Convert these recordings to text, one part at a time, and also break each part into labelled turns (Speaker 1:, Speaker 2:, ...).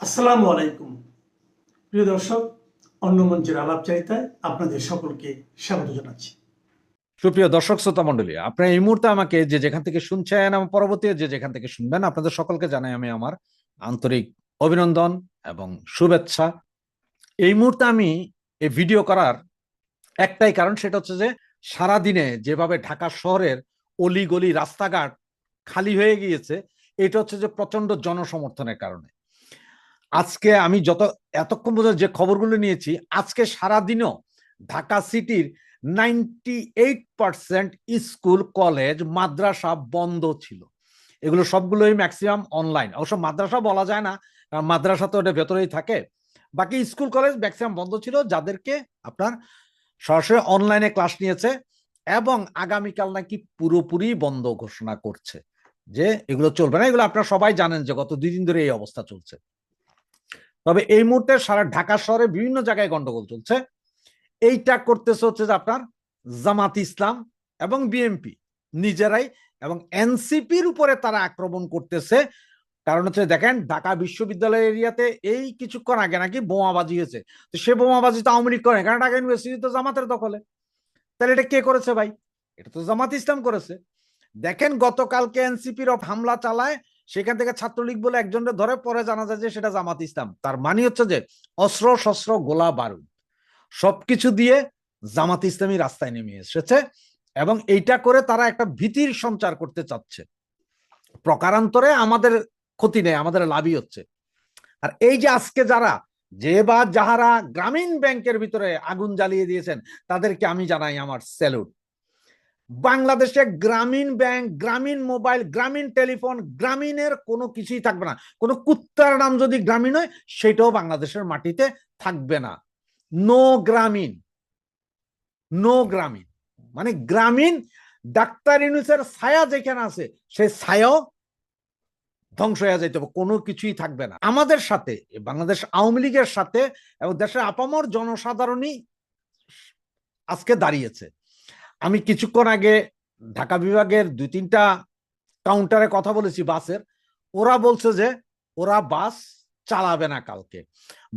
Speaker 1: আসসালামু আলাইকুম প্রিয় দর্শক, অন্য মঞ্চের আলাপচারিতায় আপনাদের সকলকে স্বাগত জানাচ্ছি।
Speaker 2: সুপ্রিয় দর্শক শ্রোতা মন্ডলী, আপনারা এই মুহূর্তে আমাকে যে যেখান থেকে শুনছেন এবং পরবর্তী যে যেখান থেকে শুনবেন, আপনাদের সকলকে জানাই আমি আমার আন্তরিক অভিনন্দন এবং শুভেচ্ছা। এই মুহূর্তে আমি এই ভিডিও করার একটাই কারণ, সেটা হচ্ছে যে সারাদিনে যেভাবে ঢাকা শহরের অলিগলি রাস্তাঘাট খালি হয়ে গিয়েছে, এটা হচ্ছে যে প্রচন্ড জনসমর্থনের কারণে। আজকে আমি এতক্ষণ পর্যন্ত যে খবরগুলো নিয়েছি, আজকে সারাদিনও ঢাকা সিটির 98% স্কুল কলেজ মাদ্রাসা বন্ধ ছিল। এগুলো সবগুলোই ম্যাক্সিমাম অনলাইন। অবশ্য মাদ্রাসা বলা যায় না, কারণ মাদ্রাসা তো এটা ভেতরেই থাকে। বাকি স্কুল কলেজ ম্যাক্সিমাম বন্ধ ছিল, যাদেরকে আপনার সরাসরি অনলাইনে ক্লাস নিয়েছে এবং আগামীকাল নাকি পুরোপুরি বন্ধ ঘোষণা করছে, যে এগুলো চলবে না। এগুলো আপনারা সবাই জানেন যে গত 2 দিন ধরে এই অবস্থা চলছে। তবে এই মুহূর্তে সারা ঢাকা শহরে বিভিন্ন জায়গায় গন্ডগোল চলছে। এইটা করতেছে হচ্ছে যে আপনার জামাত ইসলাম এবং বিএনপি নিজেরাই, এবং এনসিপির উপরে তারা আক্রমণ করতেছে। কারণ হচ্ছে দেখেন, ঢাকা বিশ্ববিদ্যালয় এরিয়াতে এই কিছুক্ষণ আগে নাকি বোমাবাজি হয়েছে। তো সে বোমাবাজি তো আওয়ামী লীগ করে, কারণ ঢাকা ইউনিভার্সিটি তো জামাতের দখলে। তাহলে এটা কে করেছে ভাই? এটা তো জামাত ইসলাম করেছে। দেখেন, গতকালকে এনসিপির হামলা চালায়, সেখান থেকে ছাত্রলীগ বলে একজনের ধরে, পরে জানা যায় যে সেটা জামাত ইসলাম। তার মানে হচ্ছে যে অস্ত্র শস্ত্র গোলা বারুদ সবকিছু দিয়ে জামাত ইসলামী রাস্তায় নেমে এসেছে, এবং এইটা করে তারা একটা ভীতির সঞ্চার করতে চাচ্ছে। প্রকারান্তরে আমাদের ক্ষতি নেই, আমাদের লাভই হচ্ছে। আর এই যে আজকে যাহারা গ্রামীণ ব্যাংকের ভিতরে আগুন জ্বালিয়ে দিয়েছেন, তাদেরকে আমি জানাই আমার স্যালুট। বাংলাদেশে গ্রামীণ ব্যাংক, গ্রামীণ মোবাইল, গ্রামীণ টেলিফোন, গ্রামীণের কোনো কিছুই থাকবে না। কোনো কুত্তার নাম যদি গ্রামীণ হয়, সেটাও বাংলাদেশের মাটিতে থাকবে না। নো গ্রামীণ, নো গ্রামীণ মানে গ্রামীণ। ডাক্তার ইউনূসের ছায়া যেখানে আছে, সেই ছায়াও ধ্বংস হয়ে যেতে হবে, কোনো কিছুই থাকবে না। আমাদের সাথে বাংলাদেশ আওয়ামী লীগের সাথে এবং দেশের আপামর জনসাধারণই আজকে দাঁড়িয়েছে। আমি কিছুক্ষণ আগে ঢাকা বিভাগের 2-3টা কাউন্টারে কথা বলেছি বাসের। ওরা বলছে যে ওরা বাস চালাবে না কালকে।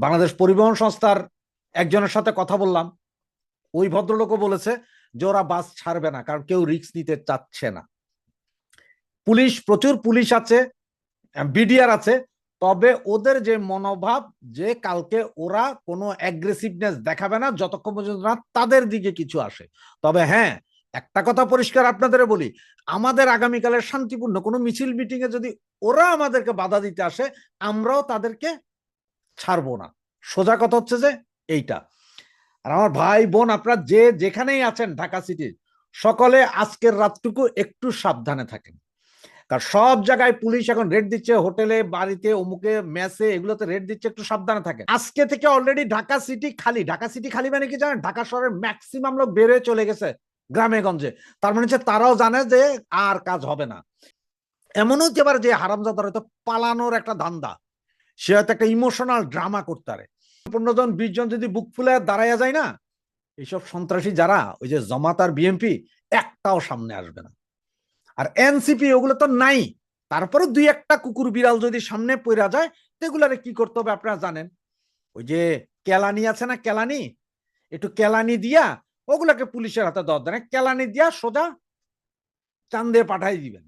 Speaker 2: বাংলাদেশ পরিবহন সংস্থার একজনের সাথে কথা বললাম, ওই ভদ্রলোকও বলেছে যে ওরা বাস ছাড়বে না, কারণ কেউ রিস্ক নিতে চাচ্ছে না। পুলিশ, প্রচুর পুলিশ আছে, বিডিআর আছে, তবে ওদের যে মনোভাব, যে কালকে ওরা কোনো অ্যাগ্রেসিভনেস দেখাবে না যতক্ষণ পর্যন্ত না তাদের দিকে কিছু আসে। তবে হ্যাঁ, একটা কথা পরিষ্কার আপনাদের বলি, আমাদের আগামীকালের শান্তিপূর্ণ কোনো মিছিল মিটিং এ যদি ওরা আমাদেরকে বাধা দিতে আসে, আমরাও তাদেরকে ছাড়বো না। সোজা কথা হচ্ছে যে এইটা। আর আমার ভাই বোন, আপনারা যে যেখানেই আছেন ঢাকা সিটির, সকলে আজকের রাতটুকু একটু সাবধানে থাকেন। কারণ সব জায়গায় পুলিশ এখন রেড দিচ্ছে, হোটেলে, বাড়িতে, অমুকে, মেসে, এগুলোতে রেড দিচ্ছে। একটু সাবধানে থাকেন। আজকে থেকে অলরেডি ঢাকা সিটি খালি। ঢাকা সিটি খালি মানে কি জানেন? ঢাকা শহরের ম্যাক্সিমাম লোক বের হয়ে চলে গেছে গ্রামে গঞ্জে। তার মানে হচ্ছে তারাও জানে যে আর কাজ হবে না। এমনও হতে পারে যে হারামজাদার হয়তো পালানোর একটা ধান্দা, সে হয়তো একটা ইমোশনাল ড্রামা করতে পারে। 15 জন 20 জন যদি বুক ফুলে দাঁড়াইয়া যায় না, এইসব সন্ত্রাসী যারা, ওই যে জামাত আর বিএনপি, একটাও সামনে আসবে না। আর এনসিপি ওগুলো তো নাই। তারপরে 2-1টা কুকুর বিড়াল যদি সামনে পড়া যায়, সেগুলারে কি করতে হবে আপনারা জানেন। ওই যে কেলানি আছে না, কেলানি, একটু কেলানি দিয়া ওগুলাকে পুলিশের হাতে দেওয়া দেয়, কেলানি দিয়া সোজা চান্দে পাঠাই দিবেন।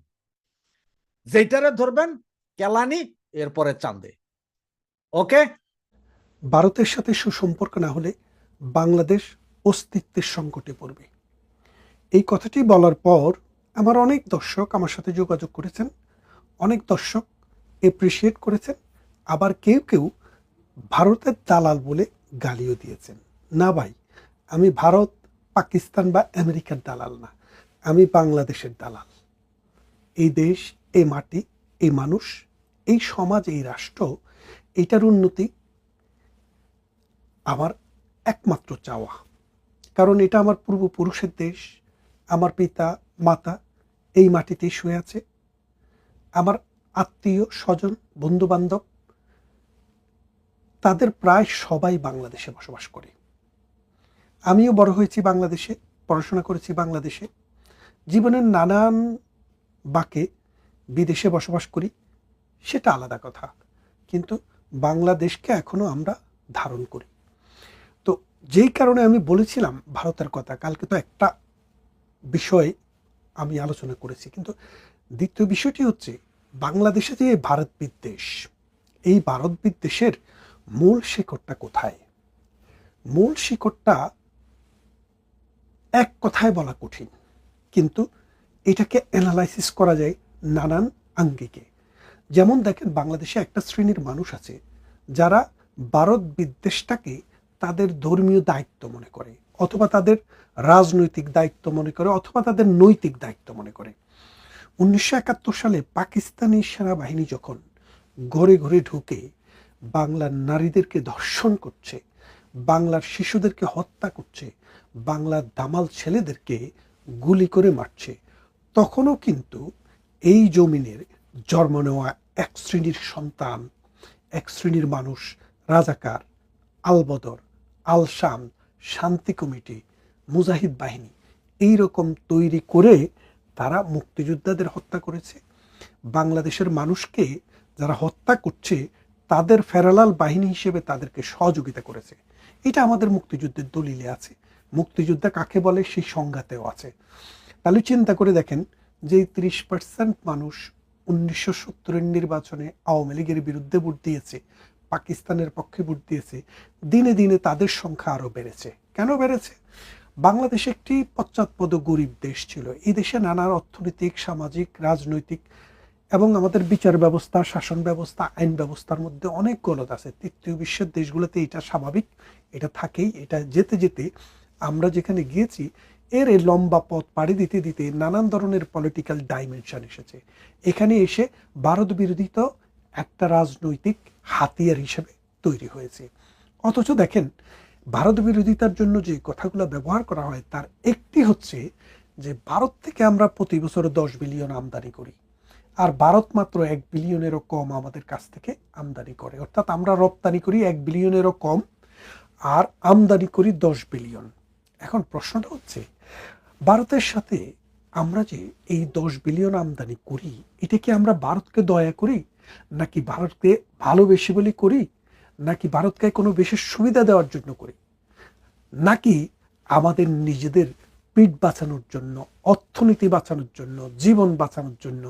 Speaker 2: যেটারে ধরবেন কেলানি, এরপরে চান্দে। ওকে।
Speaker 3: ভারতের সাথে সুসম্পর্ক না হলে বাংলাদেশ অস্তিত্বের সংকটে পড়বে। এই কথাটি বলার পর আমার অনেক দর্শক আমার সাথে যোগাযোগ করেছেন, অনেক দর্শক এপ্রিসিয়েট করেছেন, আবার কেউ কেউ ভারতের দালাল বলে গালিও দিয়েছেন। না ভাই, আমি ভারত, পাকিস্তান বা আমেরিকার দালাল না, আমি বাংলাদেশের দালাল। এই দেশ, এই মাটি, এই মানুষ, এই সমাজ, এই রাষ্ট্র, এইটার উন্নতি আমার একমাত্র চাওয়া। কারণ এটা আমার পূর্বপুরুষের দেশ। আমার পিতা মাতা এই মাটিতেই শুয়ে আছে। আমার আত্মীয় স্বজন, বন্ধু বান্ধব, তাদের প্রায় সবাই বাংলাদেশে বসবাস করে। আমিও বড় হয়েছি বাংলাদেশে, পড়াশোনা করেছি বাংলাদেশে। জীবনের নানান বাঁকে বিদেশে বসবাস করি, সেটা আলাদা কথা। কিন্তু বাংলাদেশকে এখনো আমরা ধারণ করি। তো যেই কারণে আমি বলেছিলাম ভারতের কথা, কালকে তো একটা বিষয় আমি আলোচনা করেছি, কিন্তু দ্বিতীয় বিষয়টি হচ্ছে বাংলাদেশে যে ভারত বিদ্বেষ, এই ভারত বিদ্বেষের মূল শিকড়টা কোথায়? মূল শিকড়টা এক কথায় বলা কঠিন, কিন্তু এটাকে অ্যানালাইসিস করা যায় নানান আঙ্গিকে। যেমন দেখেন, বাংলাদেশে একটা শ্রেণীর মানুষ আছে যারা ভারত বিদ্বেষটাকে তাদের ধর্মীয় দায়িত্ব মনে করে, অথবা তাদের রাজনৈতিক দায়িত্ব মনে করে, অথবা তাদের নৈতিক দায়িত্ব মনে করে। 1971 সালে পাকিস্তানি সেনাবাহিনী যখন ঘরে ঘরে ঢুকে বাংলার নারীদেরকে ধর্ষণ করছে, বাংলার শিশুদেরকে হত্যা করছে, বাংলার দামাল ছেলেদেরকে গুলি করে মারছে, তখনও কিন্তু এই জমিনের জন্ম নেওয়া এক শ্রেণীর সন্তান, এক শ্রেণীর মানুষ, রাজাকার, আলবদর, আল শাম, শান্তি কমিটি, মুজাহিদ বাহিনী, এই রকম তৈরি করে তারা মুক্তিযোদ্ধাদের হত্যা করেছে। বাংলাদেশের মানুষকে যারা হত্যা করছে তাদের ফেরালাল বাহিনী হিসেবে তাদেরকে সহযোগিতা করেছে। এটা আমাদের মুক্তিযুদ্ধের দলিলে আছে। মুক্তিযোদ্ধা কাকে বলে সেই সংজ্ঞাতেও আছে। তাহলে চিন্তা করে দেখেন, যে 30% মানুষ 1970-এর নির্বাচনে আওয়ামী লীগের বিরুদ্ধে ভোট দিয়েছে, পাকিস্তানের পক্ষে ভোট দিয়েছে, দিনে দিনে তাদের সংখ্যা আরো বেড়েছে। কেন বেড়েছে? বাংলাদেশ একটি পশ্চাৎপদ গরিব দেশ ছিল। এই দেশে নানা অর্থনৈতিক, সামাজিক, রাজনৈতিক এবং আমাদের বিচার ব্যবস্থা, শাসন ব্যবস্থা, আইন ব্যবস্থার মধ্যে অনেক গলদ আছে। তৃতীয় বিশ্বের দেশগুলোতে এটা স্বাভাবিক, এটা থাকেই। এটা যেতে যেতে আমরা যেখানে গিয়েছি, এর এই লম্বা পথ পাড়ি দিতে দিতে নানান ধরনের পলিটিক্যাল ডাইমেনশন এসেছে। এখানে এসে ভারত বিরোধী তো একটা রাজনৈতিক হাতিয়ার হিসেবে তৈরি হয়েছে। অথচ দেখেন, ভারত বিরোধিতার জন্য যে কথাগুলো ব্যবহার করা হয় তার একটি হচ্ছে যে ভারত থেকে আমরা প্রতি বছর 10 বিলিয়ন আমদানি করি, আর ভারত মাত্র 1 বিলিয়নেরও কম আমাদের কাছ থেকে আমদানি করে। অর্থাৎ আমরা রপ্তানি করি 1 বিলিয়নেরও কম আর আমদানি করি 10 বিলিয়ন। এখন প্রশ্নটা হচ্ছে, ভারতের সাথে আমরা যে এই 10 বিলিয়ন আমদানি করি, এটা কি আমরা ভারতকে দয়া করি, নাকি ভারতকে ভালোবেসে বলে করি, নাকি ভারতকে কোনো বিশেষ সুবিধা দেওয়ার জন্য করি, নাকি আমাদের নিজেদের পিঠ বাঁচানোর জন্য, অর্থনীতি বাঁচানোর জন্য, জীবন বাঁচানোর জন্য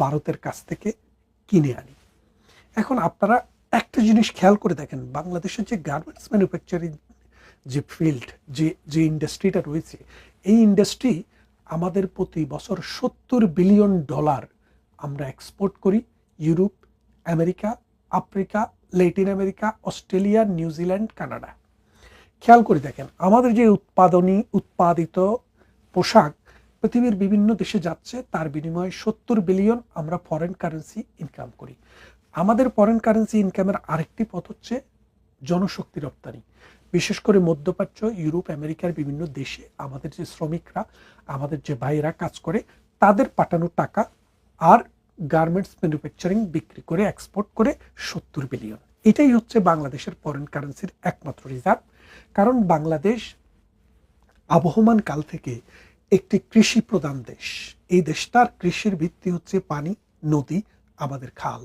Speaker 3: ভারতের কাছ থেকে কিনে আনি? এখন আপনারা একটা জিনিস খেয়াল করে দেখেন, বাংলাদেশের যে গার্মেন্টস ম্যানুফ্যাকচারিং যে ফিল্ড, যে ইন্ডাস্ট্রিটা রয়েছে, এই ইন্ডাস্ট্রি আমাদের প্রতি বছর $70 বিলিয়ন আমরা এক্সপোর্ট করি Europe, America, Africa, Latin America, Australia, New Zealand, Canada. খেয়াল করে দেখেন, আমাদের যে উৎপাদিত পোশাক পৃথিবীর বিভিন্ন দেশে যাচ্ছে, তার বিনিময়ে 70 বিলিয়ন আমরা ফরেন কারেন্সি ইনকাম করি। আমাদের ফরেন কারেন্সি ইনকামের আরেকটি পথ হচ্ছে জনশক্তি রপ্তানি। বিশেষ করে মধ্যপ্রাচ্য, ইউরোপ, আমেরিকার বিভিন্ন দেশে আমাদের যে শ্রমিকরা, আমাদের যে ভাইয়েরা কাজ করে, তাদের পাঠানো টাকা আর গার্মেন্টস ম্যানুফ্যাকচারিং বিক্রি করে, এক্সপোর্ট করে 70 বিলিয়ন। এটাই হচ্ছে বাংলাদেশের ফরেন কারেন্সির একমাত্র রিজার্ভ। কারণ বাংলাদেশ আবহমান কাল থেকে একটি কৃষি প্রধান দেশ। এই দেশটার কৃষির ভিত্তি হচ্ছে পানি, নদী, আমাদের খাল।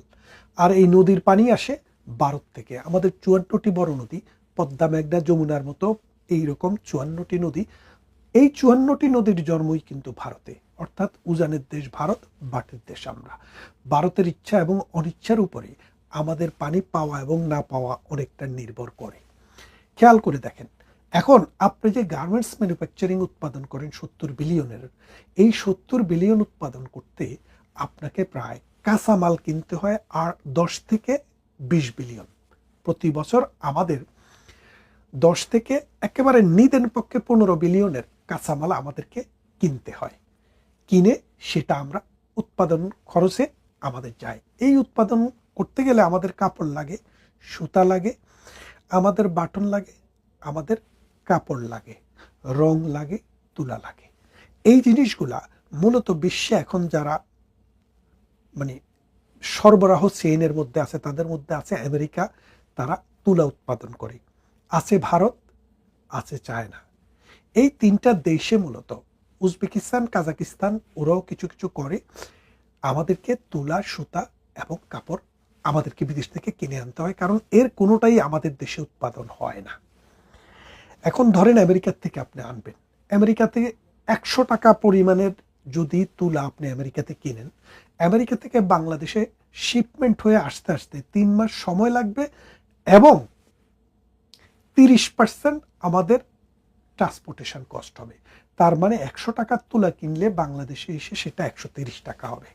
Speaker 3: আর এই নদীর পানি আসে ভারত থেকে। আমাদের 54টি বড় নদী, পদ্মা, মেঘনা, যমুনার মতো এইরকম 54টি নদী। এই 54টি নদীর জন্মই কিন্তু ভারতে। অর্থাৎ উজানের দেশ ভারত, বাটের দেশ আমরা। ভারতের ইচ্ছা এবং অনিচ্ছার উপরে আমাদের পানি পাওয়া এবং না পাওয়া অনেকটা নির্ভর করে। খেয়াল করে দেখেন, এখন আপনি যে গার্মেন্টস ম্যানুফ্যাকচারিং উৎপাদন করেন 70 বিলিয়নের, এই 70 বিলিয়ন উৎপাদন করতে আপনাকে প্রায় কাঁচামাল কিনতে হয় আর 10 থেকে 20 বিলিয়ন প্রতি বছর। আমাদের 10 থেকে একেবারে নিদেন পক্ষে 15 বিলিয়নের কাঁচামাল আমাদেরকে কিনতে হয়। কিনে সেটা আমরা উৎপাদন খরচে আমাদের যায়। এই উৎপাদন করতে গেলে আমাদের কাপড় লাগে, সুতা লাগে, আমাদের বাটন লাগে, আমাদের কাপড় লাগে, রং লাগে, তুলা লাগে। এই জিনিসগুলা মূলত বিশ্বে এখন যারা মানে সরবরাহ চেইনের মধ্যে আছে, তাদের মধ্যে আছে আমেরিকা, তারা তুলা উৎপাদন করে, আছে ভারত, আছে চায়না। এই 3টা দেশে মূলত, উজবেকিস্তান, কাজাকিস্তান, ওরাও কিছু কিছু করে, আমাদেরকে তুলা, সুতা এবং কাপড় আমাদেরকে বিদেশ থেকে কিনে আনতে হয়, কারণ এর কোনোটাই আমাদের দেশে উৎপাদন হয় না। এখন ধরেন আমেরিকার থেকে আপনি আনবেন, আমেরিকাতে 100 টাকা পরিমাণের যদি তুলা আপনি আমেরিকাতে কিনেন, আমেরিকা থেকে বাংলাদেশে শিপমেন্ট হয়ে আসতে আসতে 3 মাস সময় লাগবে, এবং 30% আমাদের ট্রান্সপোর্টেশন কস্ট হবে। তার মানে 100 টাকার তুলা কিনলে বাংলাদেশে এসে সেটা 130 টাকা হবে।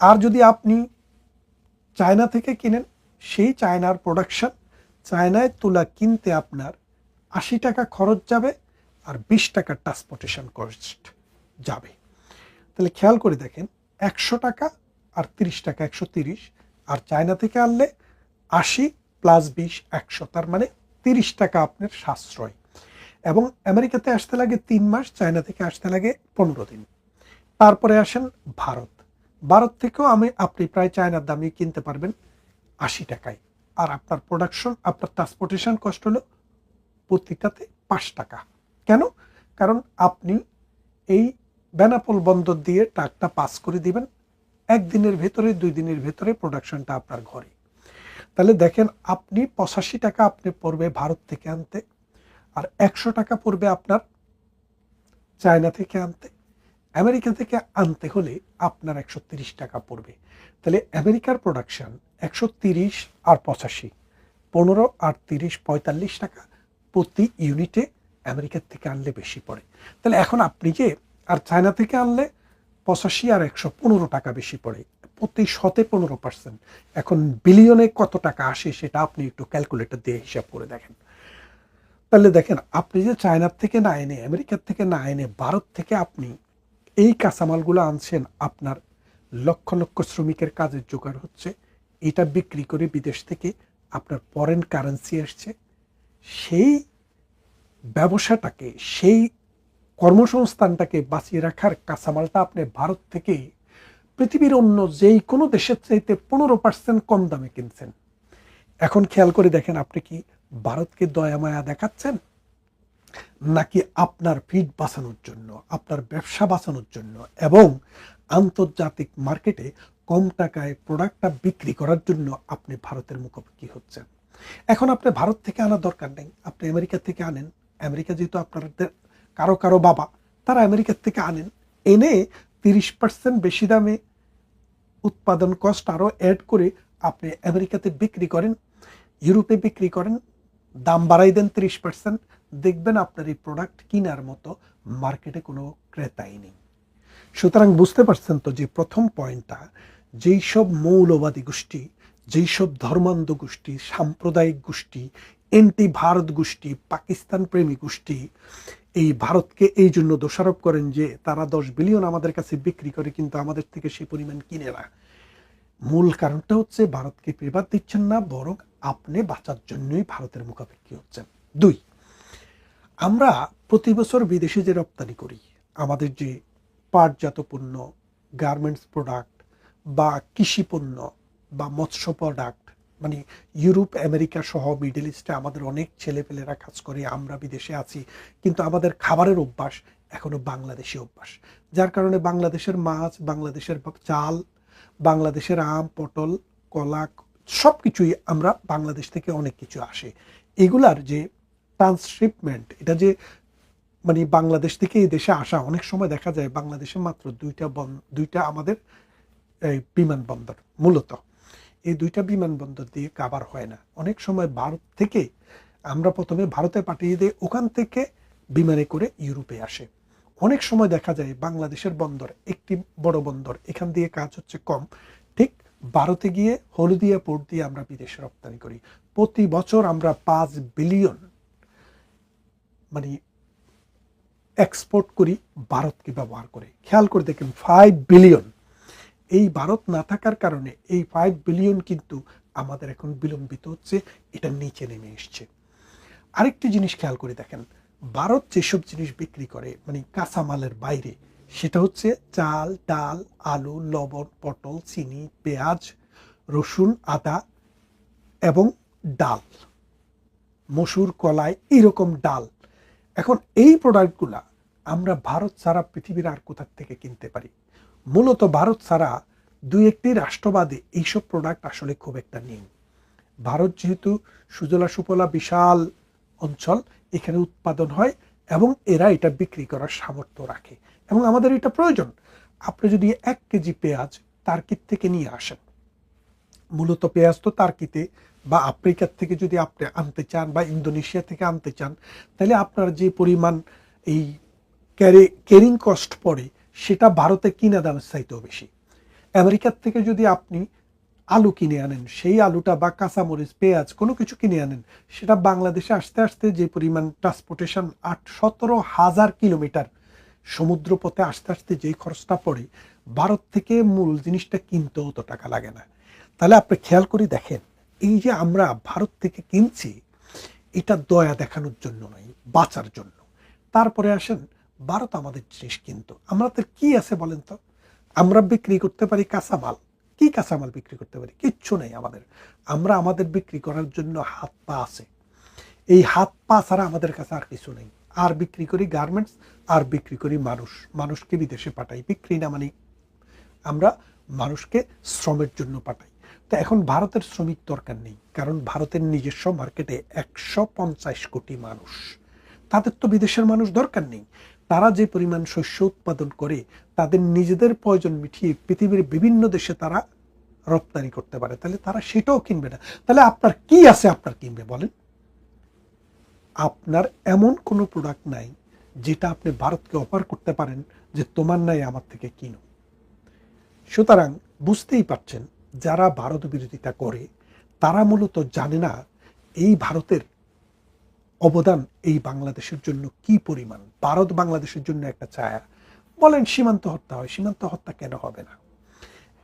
Speaker 3: আর যদি আপনি চায়না থেকে কিনেন, সেই চায়নার প্রোডাকশন, চায়নায় তুলা কিনতে আপনার 80 টাকা খরচ যাবে, আর 20 টাকা ট্রান্সপোর্টেশন কস্ট যাবে। তাহলে খেয়াল করে দেখেন, 100 টাকা আর 30 টাকা 130, আর চায়না থেকে আনলে 80 প্লাস 20 100, তার মানে 30 টাকা আপনার সাশ্রয়। এবং আমেরিকাতে আসতে লাগে 3 মাস, চায়না থেকে আসতে লাগে 15 দিন। তারপরে আসেন ভারত, ভারত থেকেও আপনি প্রায় চায়নার দামে কিনতে পারবেন 80 টাকায়, আর আপনার প্রোডাকশন, আপনার ট্রান্সপোর্টেশন কস্ট হলো প্রতিটাতে 5 টাকা। কেন? কারণ আপনি এই বেনাপোল বন্দর দিয়ে ট্রাকটা পাস করে দিবেন, 1 দিনের ভেতরে 2 দিনের ভেতরে প্রোডাকশনটা আপনার ঘরে। তাহলে দেখেন, আপনি 85 টাকা আপনি পড়বে ভারত থেকে আনতে, আর 100 টাকা পড়বে আপনার চায়না থেকে আনতে। আমেরিকা থেকে আনতে হলে আপনার 130 টাকা পড়বে। তাহলে আমেরিকার প্রোডাকশন 130 আর 85, 15 আর 30 45 টাকা প্রতি ইউনিটে আমেরিকার থেকে আনলে বেশি পড়ে। তাহলে এখন আপনি যে, আর চায়না থেকে আনলে 85 আর 115 টাকা বেশি পড়ে, প্রতি 15%। এখন বিলিয়নে কত টাকা আসে সেটা আপনি একটু ক্যালকুলেটর দিয়ে হিসাব করে দেখেন। তাহলে দেখেন, আপনি যে চায়নার থেকে না এনে, আমেরিকার থেকে না এনে ভারত থেকে আপনি এই কাঁচামালগুলো আনছেন, আপনার লক্ষ লক্ষ শ্রমিকের কাজের জোগাড় হচ্ছে, এটা বিক্রি করে বিদেশ থেকে আপনার ফরেন কারেন্সি আসছে, সেই ব্যবসাটাকে, সেই কর্মসংস্থানটাকে বাঁচিয়ে রাখার কাঁচামালটা আপনি ভারত থেকে পৃথিবীর অন্য যেই কোনো দেশের চাইতে 15% কম দামে কিনছেন। এখন খেয়াল করে দেখেন, আপনি কি ভারতকে দয়া মায়া দেখাচ্ছেন, নাকি আপনার ফিড বাঁচানোর জন্য, আপনার ব্যবসা বাঁচানোর জন্য এবং আন্তর্জাতিক মার্কেটে কম টাকায় প্রোডাক্টটা বিক্রি করার জন্য আপনি ভারতের মুখোমুখি হচ্ছেন? এখন আপনি ভারত থেকে আনার দরকার নেই, আপনি আমেরিকা থেকে আনেন। আমেরিকা যেহেতু আপনাদের কারো কারো বাবা, তারা আমেরিকার থেকে আনেন, এনে 30% বেশি দামে উৎপাদন কস্ট আরও অ্যাড করে আপনি আমেরিকাতে বিক্রি করেন, ইউরোপে বিক্রি করেন, দাম বাড়াই দেন 30%, দেখবেন আপনার এই প্রোডাক্ট কেনার মতো মার্কেটে কোনো ক্রেতাই নেই। সুতরাং বুঝতে পারছেন তো যে প্রথম পয়েন্টটা, যেই সব মৌলবাদী গোষ্ঠী, যেই সব ধর্মান্ধ গোষ্ঠী, সাম্প্রদায়িক গোষ্ঠী, এন্টি ভারত গোষ্ঠী, পাকিস্তান প্রেমী গোষ্ঠী এই ভারতকে এই জন্য দোষারোপ করেন যে তারা 10 বিলিয়ন আমাদের কাছে বিক্রি করে কিন্তু আমাদের থেকে সেই পরিমাণ কিনে না, মূল কারণটা হচ্ছে ভারতকে পেপার দিচ্ছেন না, বরং আপনি বাঁচার জন্যই ভারতের মুখাপেক্ষী হচ্ছেন। 2, আমরা প্রতি বছর বিদেশে যে রপ্তানি করি, আমাদের যে পাটজাত পণ্য, গার্মেন্টস প্রোডাক্ট বা কৃষি পণ্য বা মৎস্য প্রোডাক্ট, মানে ইউরোপ আমেরিকা সহ মিডল ইস্টে আমাদের অনেক ছেলেপেলেরা কাজ করে, আমরা বিদেশে আছি, কিন্তু আমাদের খাবারের অভ্যাস এখনো বাংলাদেশি অভ্যাস, যার কারণে বাংলাদেশের মাছ, বাংলাদেশের চাল, বাংলাদেশের আম, পটল, কলা, সব কিছুই আমরা বাংলাদেশ থেকে অনেক কিছু আসে, এগুলার যে ট্রান্সশিপমেন্ট, এটা যে মানে বাংলাদেশ থেকে এই দেশে আসা, অনেক সময় দেখা যায় বাংলাদেশে মাত্র 2টা আমাদের এই বিমানবন্দর, মূলত এই 2টা বিমানবন্দর দিয়ে কাভার হয় না। অনেক সময় ভারত থেকে আমরা প্রথমে ভারতে পাঠিয়ে দিই, ওখান থেকে বিমানে করে ইউরোপে আসে। অনেক সময় দেখা যায় বাংলাদেশের বন্দর একটি বড় বন্দর, এখান দিয়ে কাজ হচ্ছে কম, ঠিক ভারতে গিয়ে হলদিয়া পোর্ট দিয়ে আমরা বিদেশে রপ্তানি করি। প্রতি বছর আমরা 5 বিলিয়ন মানে এক্সপোর্ট করি ভারতকে ব্যবহার করে। খেয়াল করে দেখেন, 5 বিলিয়ন। এই ভারত না থাকার কারণে এই 5 বিলিয়ন কিন্তু আমাদের এখন বিলম্বিত হচ্ছে, এটা নিচে নেমে এসছে। আরেকটি জিনিস খেয়াল করে দেখেন, ভারত যেসব জিনিস বিক্রি করে মানে কাঁচামালের বাইরে, সেটা হচ্ছে চাল, ডাল, আলু, লবণ, পটল, চিনি, পেঁয়াজ, রসুন, আদা এবং ডাল, মসুর, কলাই, এইরকম ডাল। এখন এই প্রোডাক্টগুলা আমরা ভারত ছাড়া পৃথিবীর আর কোথা থেকে কিনতে পারি? মূলত ভারত ছাড়া দুই একটি রাষ্ট্রবাদে এইসব প্রোডাক্ট আসলে খুব একটা নেই। ভারত যেহেতু সুজলা সুফলা বিশাল অঞ্চল, এখানে উৎপাদন হয় এবং এরা এটা বিক্রি করার সামর্থ্য রাখে এবং আমাদের এটা প্রয়োজন। আপনি যদি 1 কেজি পেঁয়াজ টার্কির থেকে নিয়ে আসেন, মূলত পেঁয়াজ তো টার্কিতে বা আফ্রিকার থেকে যদি আপনি আনতে চান বা ইন্দোনেশিয়া থেকে আনতে চান, তাহলে আপনার যে পরিমাণ এই ক্যারিং কস্ট পড়ে সেটা ভারতে কিনা দামের চাইতেও বেশি। আমেরিকার থেকে যদি আপনি আলু কিনে আনেন, সেই আলুটা বা কাঁচামরিচ পেঁয়াজ কোনো কিছু কিনে আনেন, সেটা বাংলাদেশে আসতে আসতে যে পরিমাণ ট্রান্সপোর্টেশন 17,000 কিলোমিটার সমুদ্র পথে আসতে আসতে যেই খরচটা পড়ে, ভারত থেকে মূল জিনিসটা কিনতে অত টাকা লাগে না। তাহলে আপনি খেয়াল করে দেখেন, এই যে আমরা ভারত থেকে কিনছি, এটা দয়া দেখানোর জন্য নয়, বাঁচার জন্য। তারপরে আসেন, ভারত আমাদের জিনিস কিনতো, আমাদের কি আছে বলেন তো? আমরা বিক্রি করতে পারি কাঁচামাল। কি কাঁচামাল বিক্রি করতে পারি? কিচ্ছু নেই আমাদের। আমরা আমাদের বিক্রি করার জন্য হাত পা আছে, এই হাত পা ছাড়া আমাদের কাছে আর কিছু নেই। আর বিক্রি করি গার্মেন্টস, আর বিক্রি করি মানুষকে বিদেশে পাঠাই। বিক্রি না মানে আমরা মানুষকে শ্রমের জন্য পাঠাই। তো এখন ভারতের শ্রমিক দরকার নেই, কারণ ভারতের নিজস্ব মার্কেটে 150 কোটি মানুষ, তাদের তো বিদেশের মানুষ দরকার নেই। তারা যে পরিমাণ শস্য উৎপাদন করে তাদের নিজেদের প্রয়োজন মিটিয়ে পৃথিবীর বিভিন্ন দেশে তারা রপ্তানি করতে পারে, তাহলে তারা সেটাও কিনবে না। তাহলে আপনার কি আছে আপনার কিনবে বলেন? আপনার এমন কোনো প্রোডাক্ট নাই যেটা আপনি ভারতকে অফার করতে পারেন যে তোমার নাই, আমার থেকে কিনো। সুতরাং বুঝতেই পারছেন, যারা ভারত বিরোধিতা করে তারা মূলত জানে না এই ভারতের অবদান এই বাংলাদেশের জন্য কি পরিমাণ। ভারত বাংলাদেশের জন্য একটা ছায়া। বলেন সীমান্ত হত্যা হয়, সীমান্ত হত্যা কেন হবে না?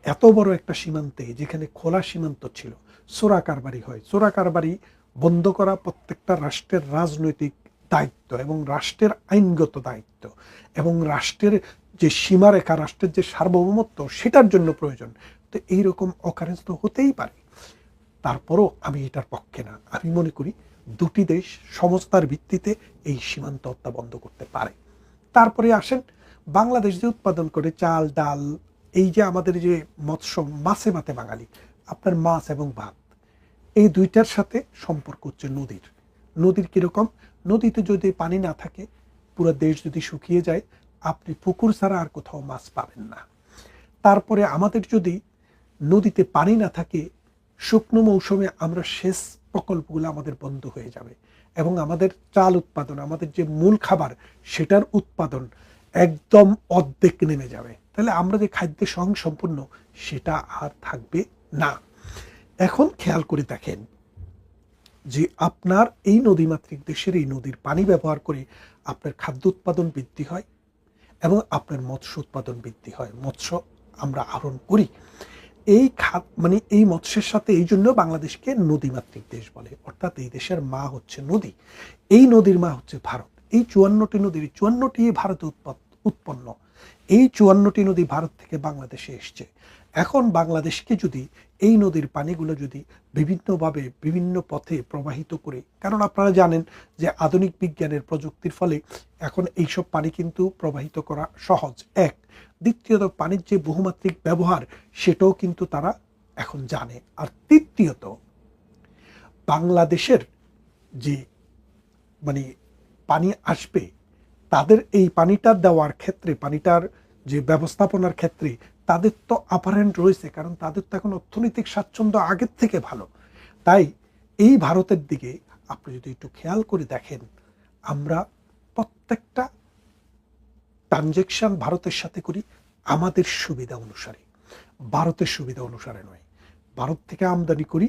Speaker 3: এত বড় একটা সীমান্তে, যেখানে খোলা সীমান্ত ছিল, চোরা কারবারি হয়। চোরা কারবারি বন্ধ করা প্রত্যেকটা রাষ্ট্রের রাজনৈতিক দায়িত্ব এবং রাষ্ট্রের আইনগত দায়িত্ব এবং রাষ্ট্রের যে সীমারেখা, রাষ্ট্রের যে সার্বভৌমত্ব, সেটার জন্য প্রয়োজন। তো এইরকম অকারেন্স তো হতেই পারে। তারপরও আমি এটার পক্ষে না। আমি মনে করি দুটি দেশ সমঝোতার ভিত্তিতে এই সীমান্ত হত্যা বন্ধ করতে পারে। তারপরে আসেন, বাংলাদেশ যে উৎপাদন করে চাল ডাল, এই যে আমাদের যে মৎস্য, মাছে ভাতে বাঙালি, আপনার মাছ এবং ভাত, এই দুইটার সাথে সম্পর্ক হচ্ছে নদীর। নদীর কিরকম? নদীতে যদি পানি না থাকে, পুরো দেশ যদি শুকিয়ে যায়, আপনি পুকুর ছাড়া আর কোথাও মাছ পাবেন না। তারপরে আমাদের যদি নদীতে পানি না থাকে, শুকনো মৌসুমে আমরা সেচ প্রকল্পগুলো আমাদের বন্ধ হয়ে যাবে এবং আমাদের চাল উৎপাদন, আমাদের যে মূল খাবার, সেটার উৎপাদন একদম অর্ধেক নেমে যাবে। তাহলে আমরা যে খাদ্যে স্বয়ংসম্পূর্ণ, সেটা আর থাকবে না। এখন খেয়াল করে দেখেন যে আপনার এই নদীমাতৃক দেশের এই নদীর পানি ব্যবহার করে আপনার খাদ্য উৎপাদন বৃদ্ধি হয় এবং আপনার মৎস্য উৎপাদন বৃদ্ধি হয়। মৎস্য আমরা আহরণ করি। এই মানে এই মৎস্যের সাথে, এই জন্য বাংলাদেশকে নদীমাতৃক দেশ বলে, অর্থাৎ এই দেশের মা হচ্ছে নদী, এই নদীর মা হচ্ছে ভারত। এই 54টি নদীর 54টি ভারতে উৎপন্ন। এই 54টি নদী ভারত থেকে বাংলাদেশে এসছে। এখন বাংলাদেশকে যদি এই নদীর পানিগুলো যদি বিভিন্নভাবে বিভিন্ন পথে প্রবাহিত করে, কারণ আপনারা জানেন যে আধুনিক বিজ্ঞানের প্রযুক্তির ফলে এখন এইসব পানি কিন্তু প্রবাহিত করা সহজ, এক। দ্বিতীয়ত, পানির যে বহুমাত্রিক ব্যবহার, সেটাও কিন্তু তারা এখন জানে। আর তৃতীয়ত, বাংলাদেশের যে মানে পানি আসবে, তাদের এই পানিটা দেওয়ার ক্ষেত্রে, পানিটার যে ব্যবস্থাপনার ক্ষেত্রে তাদের তো আপারেন্ট রয়েছে, কারণ তাদের তো এখন অর্থনৈতিক স্বাচ্ছন্দ্য আগের থেকে ভালো। তাই এই ভারতের দিকে আপনি যদি একটু খেয়াল করে দেখেন, আমরা প্রত্যেকটা ট্রানজেকশন ভারতের সাথে করি আমাদের সুবিধা অনুসারে, ভারতের সুবিধা অনুসারে নয়। ভারত থেকে আমদানি করি,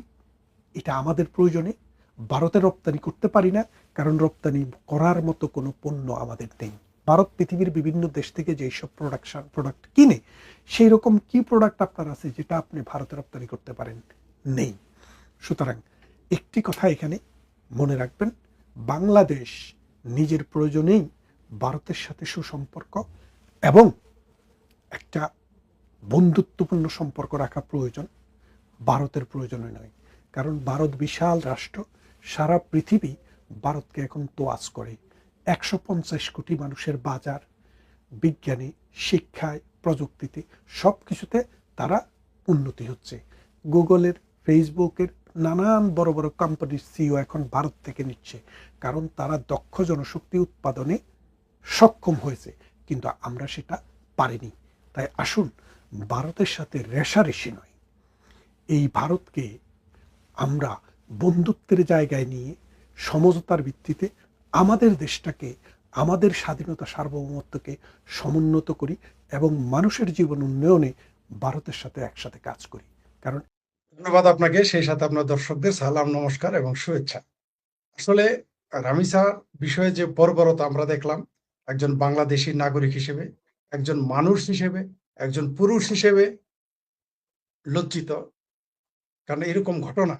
Speaker 3: এটা আমাদের প্রয়োজনে। ভারতে রপ্তানি করতে পারি না, কারণ রপ্তানি করার মতো কোনো পণ্য আমাদের নেই। ভারত পৃথিবীর বিভিন্ন দেশ থেকে যেসব প্রোডাক্ট কিনে, সেই রকম কি প্রোডাক্ট আপনার আছে যেটা আপনি ভারতে রপ্তানি করতে পারেন? নেই। সুতরাং একটি কথা এখানে মনে রাখবেন, বাংলাদেশ নিজের প্রয়োজনেই ভারতের সাথে সুসম্পর্ক এবং একটা বন্ধুত্বপূর্ণ সম্পর্ক রাখা প্রয়োজন, ভারতের প্রয়োজনে নয়। কারণ ভারত বিশাল রাষ্ট্র, সারা পৃথিবী ভারতকে এখন তোয়াজ করে। 150 কোটি মানুষের বাজার, বিজ্ঞানে, শিক্ষায়, প্রযুক্তিতে, সব কিছুতে তারা উন্নতি হচ্ছে। গুগলের, ফেসবুকের, নানান বড় বড় কোম্পানির সিইও এখন ভারত থেকে নিচ্ছে, কারণ তারা দক্ষ জনশক্তি উৎপাদনে সক্ষম হয়েছে, কিন্তু আমরা সেটা পারিনি। তাই আসুন, ভারতের সাথে রেষারেষি নয়, এই ভারতকে আমরা বন্ধুত্বের জায়গায় নিয়ে সমঝোতার ভিত্তিতে আমাদের দেশটাকে, আমাদের স্বাধীনতা সার্বভৌমত্বকে সমুন্নত করি এবং মানুষের জীবন উন্নয়নে ভারতের সাথে একসাথে কাজ করি। কারণ
Speaker 1: ধন্যবাদ আপনাকে, সেই সাথে আপনার দর্শকদের সালাম, নমস্কার এবং শুভেচ্ছা। আসলে রামিসা বিষয়ে যে বর্বরতা আমরা দেখলাম, একজন বাংলাদেশী নাগরিক হিসেবে, একজন মানুষ হিসেবে, একজন পুরুষ হিসেবে লজ্জিত। কারণ এরকম ঘটনা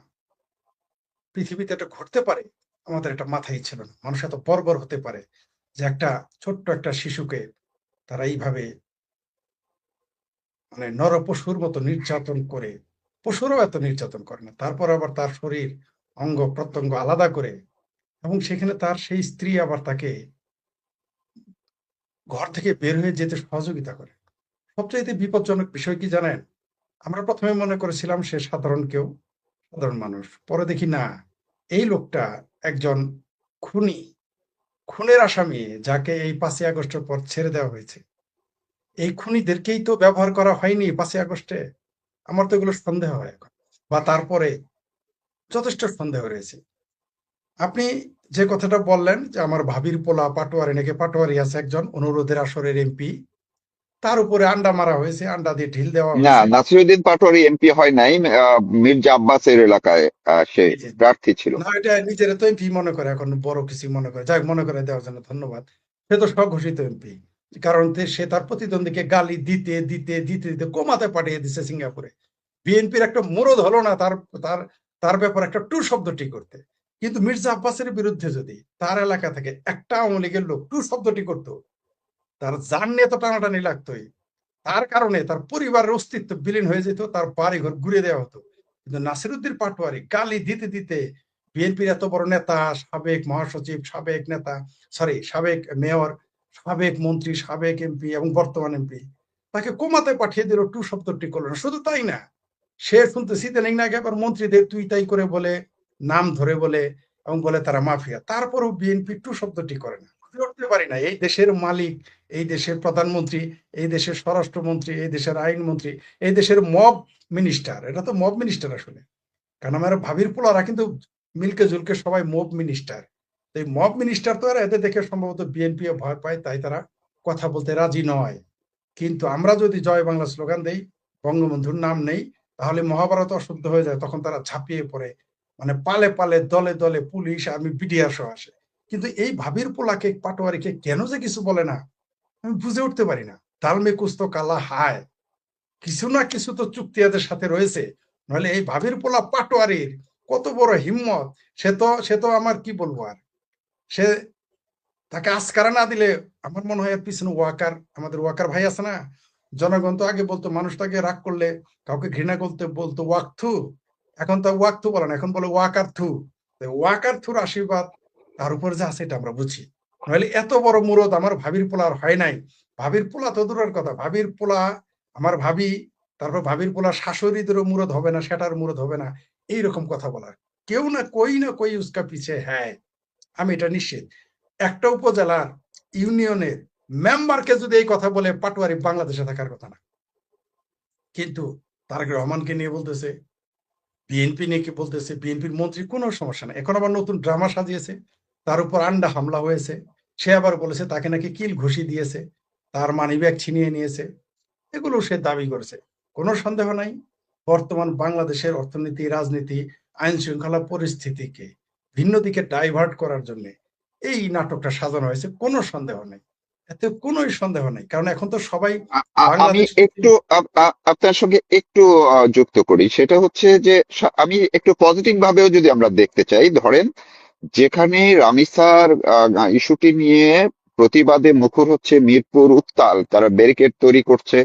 Speaker 1: পৃথিবীতে এটা ঘটতে পারে আমাদের এটা মাথায় ছিল না। মানুষ এত বর্বর হতে পারে যে একটা ছোট্ট একটা শিশুকে তারা এইভাবে মানে নরপশুর মতো নির্যাতন করে, পশুরও এত নির্যাতন করে না, তারপর আবার তার শরীর অঙ্গ প্রত্যঙ্গ আলাদা করে, এবং সেখানে তার সেই স্ত্রী আবার তাকে ঘর থেকে বের হয়ে যেতে সহযোগিতা করে। সবচাইতে বিপজ্জনক বিষয় কি জানেন? আমরা প্রথমে মনে করেছিলাম সে সাধারণ কেউ, সাধারণ মানুষ। পরে দেখি না, এই লোকটা একজন খুনি, খুনের আসামি, যাকে এই 5ই আগস্টের পর ছেড়ে দেওয়া হয়েছে। এই খুনিদেরকেই তো ব্যবহার করা হয়নি 5ই আগস্টে। আমার তো এগুলো সন্দেহ হয় এখন, বা তারপরে যথেষ্ট সন্দেহ রয়েছে। আপনি যে কথাটা বললেন যে আমার ভাবির পোলা পাটোয়ারি, নাকি পাটোয়ারি আছে একজন অনুরোধের আসরের এমপি, তার উপরে আন্ডা মারা হয়েছে, আন্ডা দিয়ে ঢিল দেওয়া
Speaker 4: না,
Speaker 1: হয়েছে।
Speaker 4: নাসিরুদ্দিন পাটোয়ারি এমপি হয় নাই। মির্জা আব্বাসের এলাকায় সে
Speaker 1: জি, জি, জি।
Speaker 4: প্রার্থী ছিল।
Speaker 1: না, এটা নিজের তো এমপি মনে করে, এখন বড় কিছু মনে করে, যাই হোক, মনে করে দেওয়ার জন্য ধন্যবাদ। সে তো স্বঘোষিত এমপি, কারণ সে তার প্রতিদ্বন্দ্বীকে গালি দিতে দিতে দিতে দিতে কোমাতে পাঠিয়ে দিচ্ছে সিঙ্গাপুরে। বিএনপির একটা মুরদ হলো না তার তার তার ব্যাপারে একটা টু শব্দটি করতে। কিন্তু মির্জা আব্বাসের বিরুদ্ধে যদি তার এলাকা থেকে একটা আওয়ামী লীগের লোক টু শব্দটি করতো, তার জান নিয়ে তো টানাটানি লাগতোই। তার কারণে তার পরিবারের অস্তিত্ব বিলীন হয়ে যেত, তার বাড়িঘর ঘুরে দেওয়া হতো। কিন্তু নাসিরুদ্দিন পাটোয়ারি গালি দিতে দিতে বিএনপির এত বড় নেতা, সাবেক মহাসচিব, সাবেক নেতা, সাবেক মেয়র, সাবেক মন্ত্রী, সাবেক এমপি এবং বর্তমান এমপি, তাকে কোমাতে পাঠিয়ে দিল, টু শব্দটি করলো না। শুধু তাই না, সে শুনতেছি ইদানিং নাকি আবার মন্ত্রীদের তুই তাই করে বলে, নাম ধরে বলে, এবং বলে তারা মাফিয়া। তারপরও বিএনপি টু শব্দটি করে না। করতে পারি না, এই দেশের মালিক, এই দেশের প্রধানমন্ত্রী, এই দেশের স্বরাষ্ট্রমন্ত্রী, এই দেশের আইনমন্ত্রী, এই দেশের মব মিনিস্টার, এটা তো মব মিনিস্টার আসলে, কারণ আমার ভাবির পোলারা কিন্তু মিলকে জুলকে সবাই মব মিনিস্টার। এই মব মিনিস্টার তো আর এদের দেখে সম্ভবত বিএনপি ভয় পায়, তাই তারা কথা বলতে রাজি নয়। কিন্তু আমরা যদি জয় বাংলা স্লোগান দেই, বঙ্গবন্ধুর নাম নেই, তাহলে মহাভারত অশুদ্ধ হয়ে যায়। তখন তারা ঝাঁপিয়ে পড়ে, মানে পালে পালে, দলে দলে পুলিশ, আর্মি, বিডিআর সহ আসে। কিন্তু এই ভাবির পোলাকে, পাটোয়ারিকে কেন যে কিছু বলে না, আমি বুঝে উঠতে পারি না। তালমে কুস্ত কালা হায়, কিছু না কিছু তো চুক্তি এদের সাথে রয়েছে, নাহলে এই ভাবির পোলা পাটোয়ারির কত বড় হিম্মত। সে তো আমার কি বলবো আর, সে তাকে আজকারা না দিলে আমার মনে হয় পিছনে ওয়াকার, আমাদের ওয়াকার ভাই আছে না, জনগণ তো আগে বলতো, মানুষটাকে রাগ করলে, কাউকে ঘৃণা করতে বলতো ওয়াক থু, এখন তো ওয়াক থু বলে না, এখন বলে ওয়াকার থু। ওয়াকার থুর আশীর্বাদ তার উপর যে আছে এটা আমরা বুঝি। নাহলে এত বড় মুরদ আমার ভাবির পোলা আর হয় নাই। ভাবির পোলা তো দূরের কথা, ভাবির পোলা, আমার ভাবি, তারপর ভাবির পোলা শাশুড়িদেরও মুরদ হবে না, সেটার মুরদ হবে না, এইরকম কথা বলার কেউ না কই উস্কা পিছে। হ্যাঁ, আমি এটা নিশ্চিত, একটা উপজেলার ইউনিয়নের মেম্বারকে যদি এই কথা বলে, পাটোয়ারি বাংলাদেশে থাকার কথা না। কিন্তু তারেক রহমানকে নিয়ে বলতেছে, বিএনপি নিয়ে কি বলতেছে, বিএনপির মন্ত্রী, কোনো সমস্যা নেই। এখন আবার নতুন ড্রামা সাজিয়েছে, তার উপর আন্ডা হামলা হয়েছে, সে আবার বলেছে তাকে নাকি কিল ঘুষি দিয়েছে, তার মানিব্যাগ ছিনিয়ে নিয়েছে, এগুলো সে দাবি করেছে। কোনো সন্দেহ নাই, বর্তমান বাংলাদেশের অর্থনীতি, রাজনীতি, আইন শৃঙ্খলা পরিস্থিতিকে ভিন্ন দিকে ডাইভার্ট করার জন্য এই নাটকটা সাজানো হয়েছে, কোনো সন্দেহ নেই, এতে কোনো সন্দেহ নেই। কারণ এখন তো সবাই
Speaker 4: আমি
Speaker 1: বাংলাদেশ,
Speaker 4: একটু আপনার সঙ্গে একটু যুক্ত করি। সেটা হচ্ছে যে আমি একটু পজিটিভ ভাবেও যদি আমরা দেখতে চাই, ধরেন যেখানে রামিসার ইস্যুটি নিয়ে প্রতিবাদে মুখর হচ্ছে মিরপুর উত্তাল, তারা ব্যারিকেড তৈরি করছে।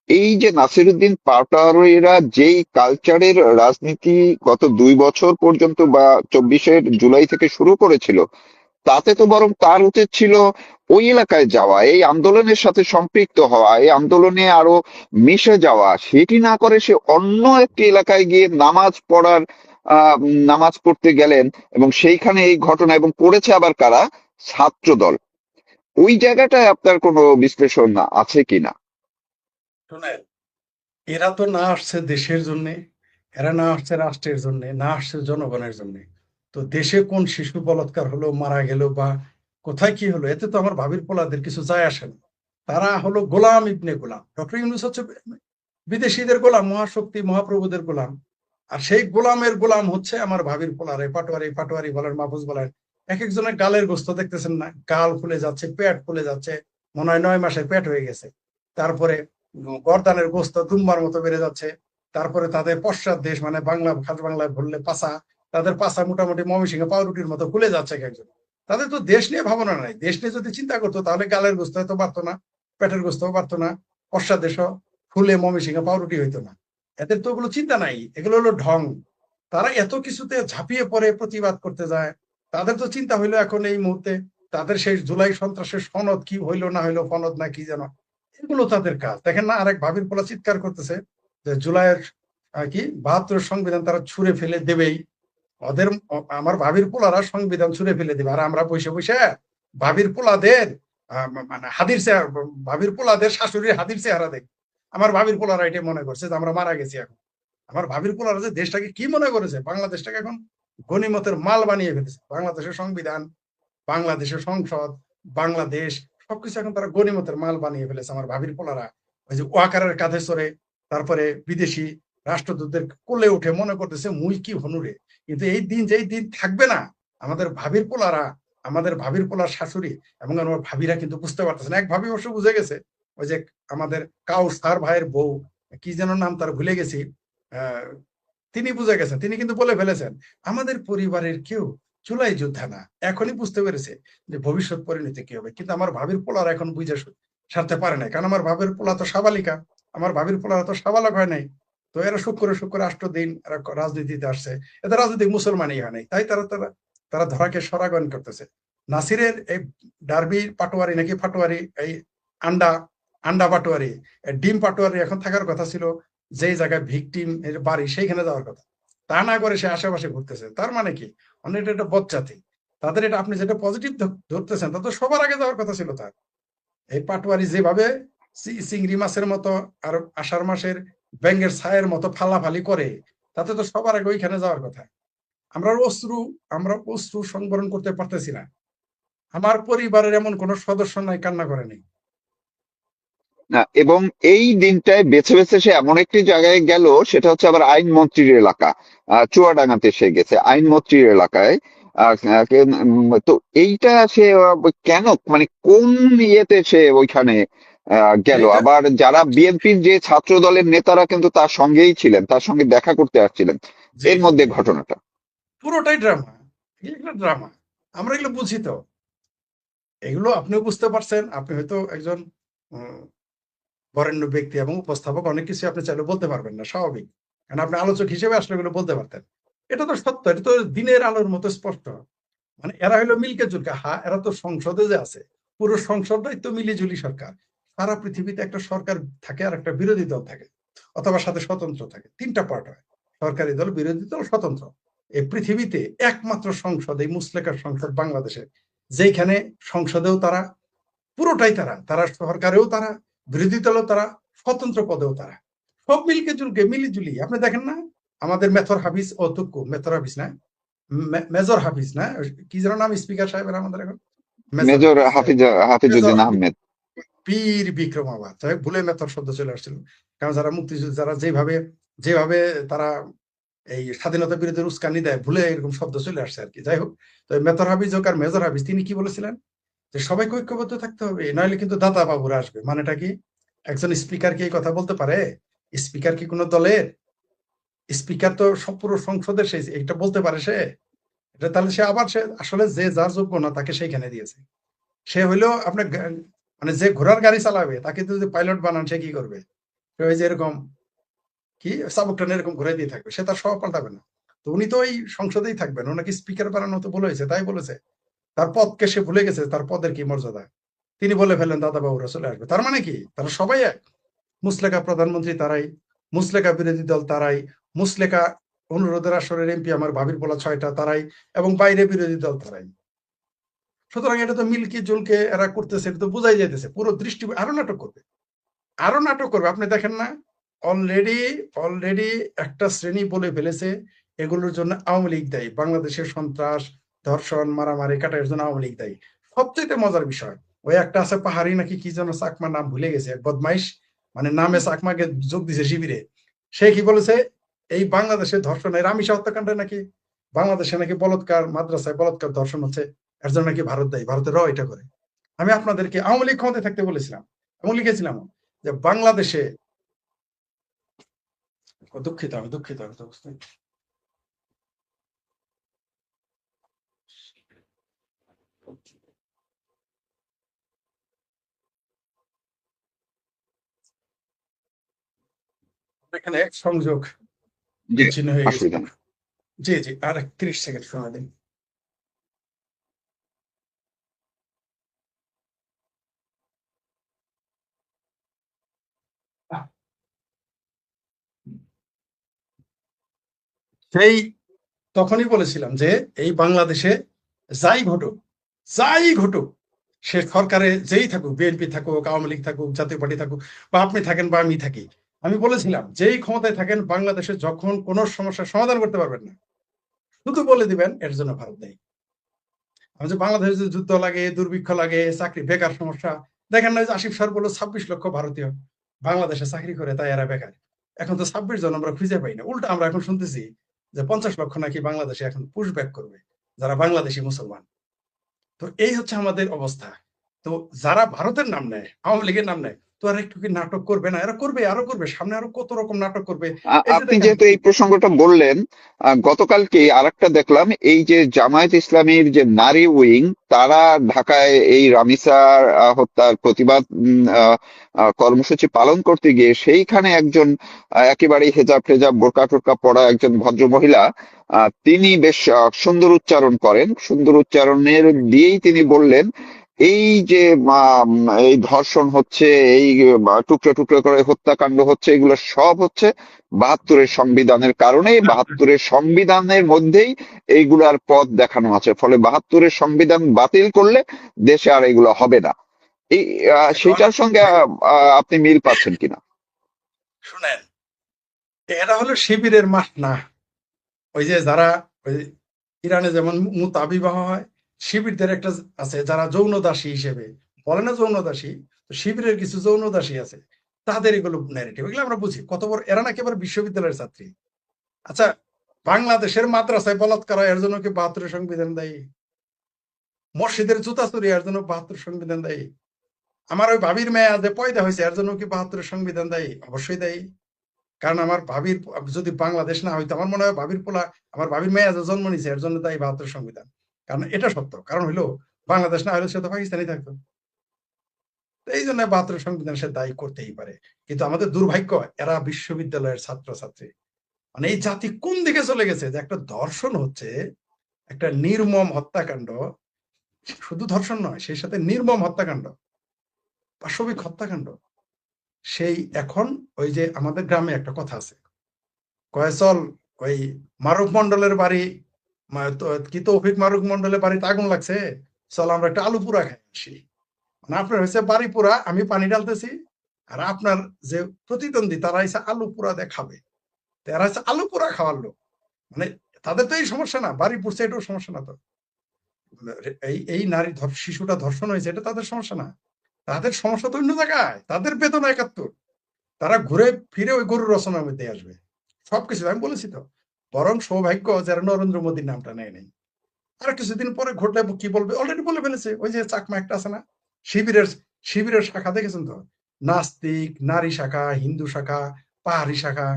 Speaker 4: এই যে নাসিরুদ্দিন পাটোয়ারিরা যেই কালচারের রাজনীতি গত 2 বছর পর্যন্ত বা 24-এর জুলাই থেকে শুরু করেছিল, তাতে তো বরং তার উচিত ছিল ওই এলাকায় যাওয়া, এই আন্দোলনের সাথে সম্পৃক্ত হওয়া, এই আন্দোলনে আরো মিশে যাওয়া। সেটি না করে সে অন্য একটি এলাকায় গিয়ে নামাজ পড়তে গেলেন, এবং সেইখানে এই ঘটনা, এবং করেছে আবার কারা? ছাত্রদল। ওই জায়গাটায় আপনার কোনো বিশ্লেষণ আছে কিনা?
Speaker 1: শোনেন, এরা তো না আসছে দেশের জন্য, এরা না আসছে রাষ্ট্রের জন্য, না আসছে জনগণের জন্য। তো দেশে কোন শিশু বলাৎকার হলো, মারা গেল, বা কোথায় কি হলো, এতে তো আমার ভাবির পোলাদের কিছু যায় আসে না। তারা হলো গোলাম ইবনে গোলাম। ডক্টর ইউনূস হচ্ছে বিদেশিদের গোলাম, মহাশক্তি মহাপ্রভুদের গোলাম। আর সেই গোলামের গোলাম হচ্ছে আমার ভাবির পোলার। এই পাটোয়ারি পাটোয়ারি বলেন, মাহফুজ বলেন, এক একজনের গালের গোস্ত দেখতেছেন না, গাল ফুলে যাচ্ছে, পেট ফুলে যাচ্ছে, মনে হয় 9 মাসের পেট হয়ে গেছে। তারপরে গর্দানের গোস্ত দুম্বার মতো বেড়ে যাচ্ছে। তারপরে তাদের পশ্চাৎ দেশ, মানে বাংলা, খাস বাংলায় বললে পাছা, তাদের পাছা মোটামুটি ময়মনসিংহে পাউরুটির মতো খুলে যাচ্ছে এক একজন। তাদের তো দেশ নিয়ে ভাবনা নাই। দেশ নিয়ে যদি চিন্তা করতো তাহলে গালের গোস্ত হয়তো বাড়তো না, পেটের গোস্ত বাড়তো না, পশ্চাৎ দেশও ফুলে ময়মনসিংহে পাউরুটি হইতো না। এদের তো ওগুলো চিন্তা নাই, এগুলো হলো ঢং। তারা এত কিছুতে ঝাঁপিয়ে পড়ে প্রতিবাদ করতে যায়। তাদের তো চিন্তা হইলো এখন এই মুহূর্তে তাদের সেই জুলাই সন্ত্রাসের সনদ কি হইলো না হইলো, ফনদ না কি যেন, এগুলো তাদের কাজ। দেখেন না, আরেক ভাবির পোলা চিৎকার করতেছে যে জুলাইয়ের কি 72 সংবিধান তারা ছুঁড়ে ফেলে দেবেই। ওদের, আমার ভাবির পোলারা সংবিধান ছুঁড়ে ফেলে দেবে, আর আমরা বসে বসে ভাবির পোলাদের মানে হাদির চেহারা, ভাবির পোলাদের শাশুড়ির হাদির চেহারা দেখ। আমার ভাবির পোলারা এটা মনে করছে যে আমরা মারা গেছি এখন। আমার ভাবির পোলারা যে দেশটাকে কি মনে করেছে, বাংলাদেশটাকে এখন গনিমতের মাল বানিয়ে ফেলেছে। বাংলাদেশের সংবিধান, বাংলাদেশের সংসদ, বাংলাদেশ, সবকিছু এখন তারা গনিমতের মাল বানিয়ে ফেলেছে আমার ভাবির পোলারা। ওই যে ওয়াকারের কাঁধে চড়ে, তারপরে বিদেশি রাষ্ট্রদূতদের কোলে উঠে মনে করতেছে মুই কি হনুরে। কিন্তু এই দিন, যেই দিন থাকবে না, আমাদের ভাবির পোলারা, আমাদের ভাবির পোলার শাশুড়ি এবং আমার ভাবিরা কিন্তু বুঝতে পারতেছে না। এক ভাবি অবশ্য বুঝে গেছে, ওই যে আমাদের কাউসার ভাইয়ের বউ, কি যেন নাম তার ভুলে গেছি, আহ তিনি বুঝে গেছেন, তিনি কিন্তু বলে ফেলেছেন আমাদের পরিবারের কেউ জুলাই যোদ্ধা না। এখনই বুঝতে পেরেছে যে ভবিষ্যৎ পরিণতি কি হবে। কিন্তু আমার ভাবির পোলার এখন বুঝে সারতে পারে নাই, কারণ আমার ভাবির পোলা তো সাবালিকা, আমার ভাবির পোলারা তো সাবালক হয় নাই। তো এরা শুক্র শুক্র 8 দিন এরা রাজনীতিতে আসছে, এদের রাজনীতি মুসলমানই হয় নাই, তাই তারা তারা তারা ধরাকে সরাগন করতেছে। নাসিরের এই ডার্বি পাটোয়ারি নাকি পাটোয়ারি, এই আন্ডা আন্ডা পাটোয়ারি, ডিম পাটোয়ারি এখন থাকার কথা ছিল যে জায়গায় ভিকটিম এর বাড়ি, সেইখানে যাওয়ার কথা। তা না করে সে আশেপাশে ঘুরতেছে। তার মানে কি, অনেক এটা বজ্জাতি। তাদের এটা আপনি যেটা পজিটিভ ধরতেছেন, তা তো সবার আগে যাওয়ার কথা ছিল তার। এই পাটোয়ারি যেভাবে চিংড়ি মাছের মতো আর আষাঢ় মাসের ব্যাঙের ছায়ের মতো ফালাফালি করে, তাতে তো সবার আগে ওইখানে যাওয়ার কথা। আমরা অশ্রু সংবরণ করতে পারতেছি না। আমার পরিবারের এমন কোন সদস্য নাই কান্না করেনি।
Speaker 4: না, এবং এই দিনটায় বেছে বেছে সে এমন একটি জায়গায় গেল, সেটা হচ্ছে আবার আইনমন্ত্রীর এলাকা। চুয়াডাঙ্গাতে সে গেছে আইনমন্ত্রীর এলাকায়। তো এইটা সে কেন, মানে কোন ইয়েতে সে ওইখানে গেল?
Speaker 1: এইটা
Speaker 4: আবার যারা বিএনপির যে ছাত্র দলের নেতারা কিন্তু তার সঙ্গেই ছিলেন, তার সঙ্গে দেখা করতে আসছিলেন।
Speaker 1: জি
Speaker 4: এর
Speaker 1: জি
Speaker 4: মধ্যে
Speaker 1: জি,
Speaker 4: ঘটনাটা।
Speaker 1: পুরোটাই ড্রামা। এগুলো ড্রামা, আমরা এগুলো বুঝি তো। এগুলো আপনিও বুঝতে পারছেন, আপনি হয়তো একজন উম, বরেণ্য ব্যক্তি এবং উপস্থাপক, অনেক কিছু আপনি চাইলে বলতে পারবেন না, স্বাভাবিক, কারণ আপনি আলোচক হিসেবে আসলে এগুলো বলতে পারতেন। এটা তো সত্য, এটা তো দিনের আলোর মতো স্পষ্ট। মানে এরা হলো মিলকে জুলকে, এরা তো সংসদে যে আছে, পুরো সংসদটাই তো মিলিজুলি সরকার। সারা পৃথিবীতে একটা সরকার থাকে আর একটা বিরোধী দল থাকে, অথবা সাথে স্বতন্ত্র থাকে, 3টা পার্ট হয়, সরকারি দল, বিরোধী দল, স্বতন্ত্র। এই পৃথিবীতে একমাত্র সংসদ এই মুসলেকার সংসদ বাংলাদেশে, যেখানে সংসদেও তারা, পুরোটাই তারা, তারা সরকারেও তারা, বিরোধী দলেও তারা, স্বতন্ত্র পদেও তারা, সব মিলকে জুলকে মিলিজুলি। আপনি দেখেন না, আমাদের মেথর হাফিজ ও তুক্কু, মেথর হাফিজ না, মেজর হাফিজ না, কি যেন নাম স্পিকার সাহেবের আমাদের এখন, মেজর
Speaker 4: মেজর
Speaker 1: হাফিজ, মেজর
Speaker 4: হাফিজউদ্দিন
Speaker 1: হাফিজ,
Speaker 4: আহমেদ।
Speaker 1: বীর বিক্রমাবাদ, যাই হোক, ভুলে মেথর শব্দ চলে আসছিল। কারণ যারা মুক্তিযুদ্ধ, যারা যেভাবে যেভাবে তারা এই স্বাধীনতা বিরোধীর উস্কানি দেয়, ভুলে এরকম শব্দ চলে আসছে আর কি। যাই হোক, তো মেথর হাফিজ হোক আর মেজর হাফিজ, তিনি কি বলেছিলেন যে সবাইকে ঐক্যবদ্ধ থাকতে হবে, নইলে কিন্তু দাতা বাবুরা আসবে। মানেটা কি, একজন স্পিকার কি এই কথা বলতে পারে? স্পিকার কি কোনো দলের স্পিকার? তো সব পুরো সংসদের সেই এটা বলতে পারে সে? এটা তাহলে সে আবার সে আসলে যে যার যোগ্য না তাকে সেইখানে দিয়েছে। সে হইলেও আপনার মানে যে ঘোড়ার গাড়ি চালাবে তাকে তো যদি পাইলট বানান, সে কি করবে? সে ওই যে এরকম কি চাবুকটা এরকম ঘুরাই দিয়ে থাকবে, সে তার সহ পাল্টাবে না। তো উনি তো ওই সংসদেই থাকবেন, ওনাকে স্পিকার বানানো তো বলে হয়েছে, তাই বলেছে তার পদকে সে ভুলে গেছে, তার পদের কি মর্যাদা। তিনি বলে ফেলেন দাদা বাবুরা চলে আসবে। তার মানে কি, তারা সবাই এক। মুসলেকা প্রধানমন্ত্রী তারাই, মুসলেকা বিরোধী দল তারাই, মুসলেকা অনুরোধের আসরের এমপি আমার ভাবির বলা 6টা তারাই, এবং বাইরে বিরোধী দল তারাই। সুতরাং এটা তো মিল্কি জুলকে এরা করতেছে, এটা তো বোঝাই যাইতেছে পুরো দৃষ্টি আরো নাটক করবে, আরো নাটক করবে। আপনি দেখেন না, অলরেডি একটা শ্রেণী বলে ফেলেছে এগুলোর জন্য আওয়ামী লীগ দায়ী, বাংলাদেশের সন্ত্রাস, ধর্ষণ, মারামারি কাটার জন্য আওয়ামী লীগ দায়ী। সবচেয়ে মজার বিষয়, ওই একটা আছে পাহাড়ি নাকি কি যেন চাকমা, নাম ভুলে গেছে, এক বদমাইশ, মানে নামে চাকমাকে যোগ দিছে শিবিরে। সে কি বলেছে, এই বাংলাদেশের ধর্ষণ, এই রামিসা হত্যাকাণ্ডে নাকি বাংলাদেশে নাকি বলৎকার, মাদ্রাসায় বলৎকার ধর্ষণ হচ্ছে, এর জন্য নাকি ভারত দায়ী, ভারতের র এটা করে। আমি আপনাদেরকে আওয়ামী লীগ ক্ষমতায় থাকতে বলেছিলাম এবং লিখেছিলাম যে বাংলাদেশে, দুঃখিত আমি এখানে সংযোগ
Speaker 4: জি,
Speaker 1: বিচ্ছিন্ন হয়ে গেছে।
Speaker 4: অসুবিধা নেই।
Speaker 1: জি জি, আর 30 সেকেন্ড সময় দিন। সেই তখনই বলেছিলাম যে এই বাংলাদেশে যাই ঘটুক, যাই ঘটুক, সে সরকারে যেই থাকুক, বিএনপি থাকুক, আওয়ামী লীগ থাকুক, জাতীয় পার্টি থাকুক, বা আপনি থাকেন বা আমি থাকি, আমি বলেছিলাম যেই ক্ষমতায় থাকেন বাংলাদেশে যখন কোনো সমস্যার সমাধান করতে পারবেন না, শুধু বলে দিবেন এর জন্য ভারত নেই। আমি যে বাংলাদেশে যদি যুদ্ধ লাগে, দুর্ভিক্ষ লাগে, চাকরি বেকার সমস্যা, দেখেন না যে আসিফ স্যার বললো 26 লক্ষ ভারতীয় বাংলাদেশে চাকরি করে, তাই এরা বেকার। এখন তো 26 জন আমরা খুঁজে পাই না, উল্টা আমরা এখন শুনতেছি যে 50 লক্ষ নাকি বাংলাদেশে এখন পুশ ব্যাক করবে যারা বাংলাদেশি মুসলমান। তো এই হচ্ছে আমাদের অবস্থা। তো যারা ভারতের নাম নেয়, আওয়ামী লীগের নাম নেয়, তো আর একটু কি নাটক করবে না? এরা করবে, আরো করবে, সামনে আরো কত রকম নাটক করবে। এই যে
Speaker 4: আপনি
Speaker 1: দেখেন,
Speaker 4: যেহেতু এই প্রসঙ্গটা বললেন, গতকালকে আরেকটা দেখলাম, এই যে জামায়াত ইসলামীর যে নারী উইং, তারা ঢাকায় এই রামিসার হত্যার প্রতিবাদ কর্মসূচি পালন করতে গিয়ে সেইখানে একজন একেবারেই হেজাব টেজাব বোরকা টোরকা পরা একজন ভদ্র মহিলা, তিনি বেশ সুন্দর উচ্চারণ করেন। সুন্দর উচ্চারণের দিয়েই তিনি বললেন, এই যে এই ধর্ষণ হচ্ছে, এই টুকরো টুকরো করে হত্যাকাণ্ড হচ্ছে, এগুলো সব হচ্ছে 72-এর সংবিধানের কারণে। 72-এর সংবিধানের মধ্যেই এইগুলার পথ দেখানো আছে, ফলে 72-এর সংবিধান বাতিল করলে দেশে আর এগুলো হবে না। এই
Speaker 1: এখন
Speaker 4: সেইটার সঙ্গে আপনি মিল পাচ্ছেন কিনা?
Speaker 1: শুনেন, এরা হলো শিবিরের মাঠ না। ওই যে যারা ওই ইরানে যেমন মুতা বিবাহ হয়, শিবিরদের একটা আছে যারা যৌন দাসী হিসেবে বলে না, যৌন দাসী, তো শিবিরের কিছু যৌন দাসী আছে, তাদের এগুলো ন্যারেটিভ, এগুলো আমরা বুঝি কত বড়। এরা না একেবারে বিশ্ববিদ্যালয়ের ছাত্রী। আচ্ছা, বাংলাদেশের মাদ্রাসায় বলাৎকার হয়, এর জন্য কি 72 সংবিধান দায়ী? মসজিদের জুতা চুরি এর জন্য 72 সংবিধান দায়ী? আমার ওই ভাবির মেয়ে যে পয়দা হয়েছে এর জন্য কি 72 সংবিধান দায়ী? অবশ্যই দায়ী। কারণ আমার ভাবির যদি বাংলাদেশ না হইতো, আমার মনে হয় ভাবির পোলা, আমার ভাবির মেয়ে যে জন্ম নিছে এর জন্য তাই 72 সংবিধান। কারণ এটা সত্য, কারণ হইলো বাংলাদেশ না হলে সে তো পাকিস্তানি থাকতো। এই জন্য 72 সংবিধান সে দায়ী করতেই পারে। কিন্তু আমাদের দুর্ভাগ্য, এরা বিশ্ববিদ্যালয়ের ছাত্রছাত্রী। মানে এই জাতি কোন দিকে চলে গেছে যে একটা ধর্ষণ হচ্ছে, একটা নির্মম হত্যাকাণ্ড, শুধু ধর্ষণ নয়, সেই সাথে নির্মম হত্যাকাণ্ড, পাশবিক হত্যাকাণ্ড। সেই এখন ওই যে আমাদের গ্রামে একটা কথা আছে, কয় চল ওই মারুফ মন্ডলের বাড়ি, কি তৌফিক মারুফ মন্ডলের বাড়িতে আগুন লাগছে, চল আমরা একটা আলু পুরা খাই আসি। মানে আপনার হয়েছে বাড়ি পুরা, আমি পানি ঢালতেছি, আর আপনার যে প্রতিদ্বন্দ্বী তারা হচ্ছে আলু পুরা দিয়ে খাবে, তারা হচ্ছে আলু পুরা খাওয়ার লোক। মানে তাদের তো এই সমস্যা না, বাড়ি পুড়ছে এটাও সমস্যা না। তো এই এই নারী শিশুটা ধর্ষণ হয়েছে, এটা তাদের সমস্যা না। তাদের সমস্যা তো অন্য জায়গায়, তাদের বেতন 71, তারা ঘুরে ফিরে ওই গরুর রচনার মধ্যে আসবে সবকিছু। আমি বলেছি তো, বরং সৌভাগ্য যারা নরেন্দ্র মোদীর নামটা নেয় নাই। আর কিছুদিন পরে ঘটলে কি বলবে, অলরেডি বলে ফেলেছে। ওই যে চাকমা একটা আছে না, শিবিরের শিবিরের শাখা দেখেছেন তো, নাস্তিক, নারী শাখা, হিন্দু শাখা, পাহাড়ি শাখা,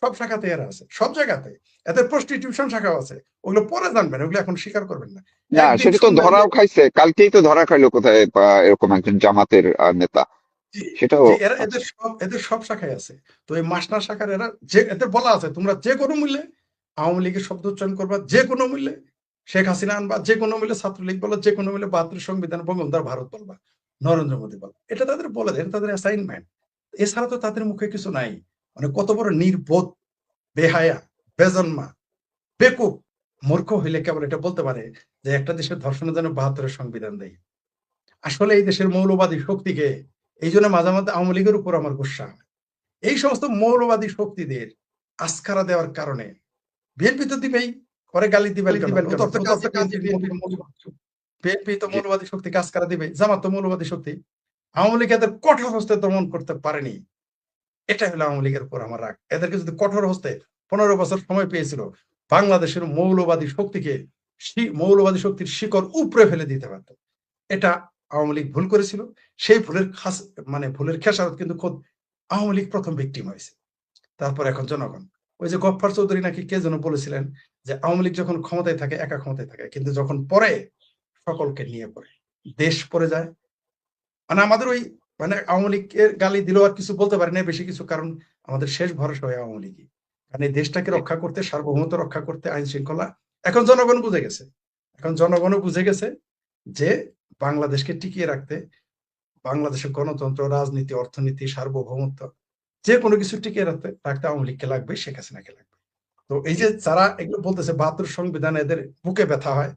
Speaker 1: সব শাখাতে এরা আছে, সব জায়গাতে। এদের প্রস্টিটিউশন শাখাও আছে, ওগুলো পরে জানবেন, ওগুলো এখন স্বীকার করবেন না।
Speaker 4: না,
Speaker 1: একদিন
Speaker 4: সেটা তো
Speaker 1: শুনবেন যে
Speaker 4: ধরাও খাইছে, কালকেই তো ধরা খাইলো কোথায় এরকম একজন জামাতের নেতা।
Speaker 1: জি,
Speaker 4: সেটাও
Speaker 1: জি, এরা
Speaker 4: আছে।
Speaker 1: এদের সব শাখায় আছে। তো এই মাসনার শাখার এরা, যে এদের বলা আছে তোমরা যে কোনো মূল্যে আওয়ামী লীগের শব্দ উচ্চারণ করবা, যে কোনো মূল্যে শেখ হাসিনা আনবা, যে কোনো মিলে ছাত্রলীগ বলো, যে কোনো মিলে 72 সংবিধান, বঙ্গবন্ধু ভারত বলবা, নরেন্দ্র মোদী বলবা, এটা তাদের বলে দেন, তাদের অ্যাসাইনমেন্ট। এছাড়া তো তাদের মুখে কিছু নাই। মানে কত বড় নির্বোধ, বেহায়া, বেজন্মা, বেকুব, মূর্খ হইলে কেবল এটা বলতে পারে যে একটা দেশের ধর্ষণের জন্য 72 সংবিধান দেয়। আসলে এই দেশের মৌলবাদী শক্তিকে, এই জন্য মাঝে মাঝে আওয়ামী লীগের উপর আমার গুসা হয়। এই সমস্ত মৌলবাদী শক্তিদের আস্কারা দেওয়ার কারণে বিএনপি তো দিবেই, পরে গালি দিবেন কেন? বিএনপি তো
Speaker 4: জি
Speaker 1: মৌলবাদী শক্তি কাজ করা দিবে, জামাত তো মৌলবাদী শক্তি। আওয়ামী লীগ এদের কঠোর হস্তে দমন করতে পারেনি, এটা হলো আওয়ামী লীগের উপর আমার রাগ। এদেরকে যদি কঠোর হস্তে 15 বছর সময় পেয়েছিল, বাংলাদেশের মৌলবাদী শক্তিকে, মৌলবাদী শক্তির শিকড় উপড়ে ফেলে দিতে পারত। এটা আওয়ামী লীগ ভুল করেছিল। সেই ভুলের মানে ভুলের খেসারত কিন্তু খোদ আওয়ামী লীগ প্রথম ভিকটিম হয়েছে, তারপর এখন জনগণ। ওই যে গফফার চৌধুরী নাকি কে যেন বলেছিলেন যে আওয়ামী লীগ যখন ক্ষমতায় থাকে একা ক্ষমতায় থাকে, কিন্তু যখন পরে সকলকে নিয়ে পড়ে, দেশ পড়ে যায়। মানে আমাদের ওই, মানে আওয়ামী লীগের গালি দিলেও আর কিছু বলতে পারি না বেশি কিছু, কারণ আমাদের শেষ ভরসা হয় আওয়ামী লীগই। কারণ এই দেশটাকে
Speaker 4: জি
Speaker 1: রক্ষা করতে, সার্বভৌমত্ব রক্ষা করতে, আইন শৃঙ্খলা, এখন জনগণ বুঝে গেছে। এখন জনগণও বুঝে গেছে যে বাংলাদেশকে টিকিয়ে রাখতে, বাংলাদেশের গণতন্ত্র, রাজনীতি, অর্থনীতি, সার্বভৌমত্ব, যে কোনো কিছু টিকিয়ে রাখতে আওয়ামী লীগকে লাগবে, শেখ হাসিনাকে লাগবে। তো এই যে যারা এগুলো বলতেছে 72 সংবিধান এদের বুকে ব্যথা হয়,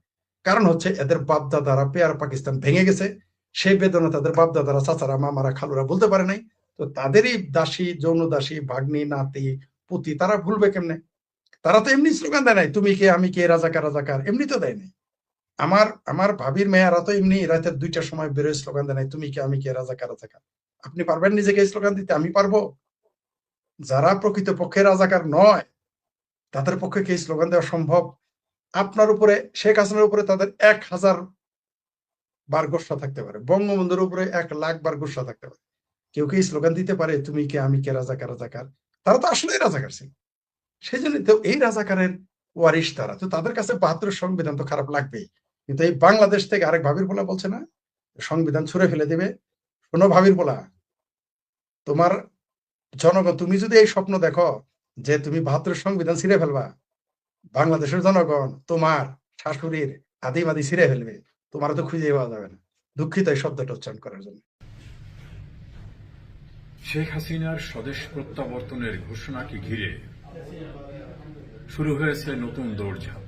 Speaker 1: কারণ হচ্ছে এদের বাপদাদারা পেয়ার পাকিস্তান ভেঙে গেছে, সেই বেদনা তাদের বাপদাদারা, চাচারা, মামারা, খালুরা বলতে পারে নাই। তো তাদেরই দাসী, যৌন দাসী, ভাগ্নি, নাতি, পুতি, তারা ভুলবে কেমনে? তারা তো এমনি স্লোগান দেয় নাই, তুমি কে আমি কে, রাজাকার রাজাকার, এমনি তো দেয় নাই। আমার ভাবির মেয়েরা তো এমনি রাতের 2টার সময় বেরোয় স্লোগান দেয় নাই, তুমি কে আমি কে, রাজাকার রাজাকার। আপনি পারবেন নিজেকে স্লোগান দিতে? আমি পারবো? যারা প্রকৃত পক্ষে রাজাকার নয় তাদের পক্ষে কি স্লোগান দেওয়া সম্ভব? আপনার উপরে, শেখ হাসিনার উপরে তাদের 1000 বার গোসা থাকতে পারে, বঙ্গবন্ধুর উপরে 1,00,000 বার গোসা থাকতে পারে, কেউ কি স্লোগান দিতে পারে তুমি কে আমি কে, রাজাকার রাজাকার? তারা তো আসলেই রাজাকার ছিল। সেই জন্য তো এই রাজাকারের ওয়ারিশ তারা, তো তাদের কাছে 72 সংবিধান তো খারাপ লাগবেই। কিন্তু এই বাংলাদেশ থেকে আরেক ভাবির বলা বলছে না সংবিধান ছুঁড়ে ফেলে দিবে। শোনো ভাবির বলা, তোমার জনগণ, তুমি যদি এই স্বপ্ন দেখো যে তুমি 72 সংবিধান ছিঁড়ে ফেলবা, বাংলাদেশের জনগণ তোমার শাশুড়ির আদিবাদী ছিঁড়ে ফেলবে, তোমার তো খুঁজে পাওয়া যাবে না। দুঃখিত এই শব্দটা উচ্চারণ করার জন্য।
Speaker 5: শেখ হাসিনার স্বদেশ প্রত্যাবর্তনের ঘোষণাকে ঘিরে শুরু হয়েছে নতুন দৌড়ঝাঁপ।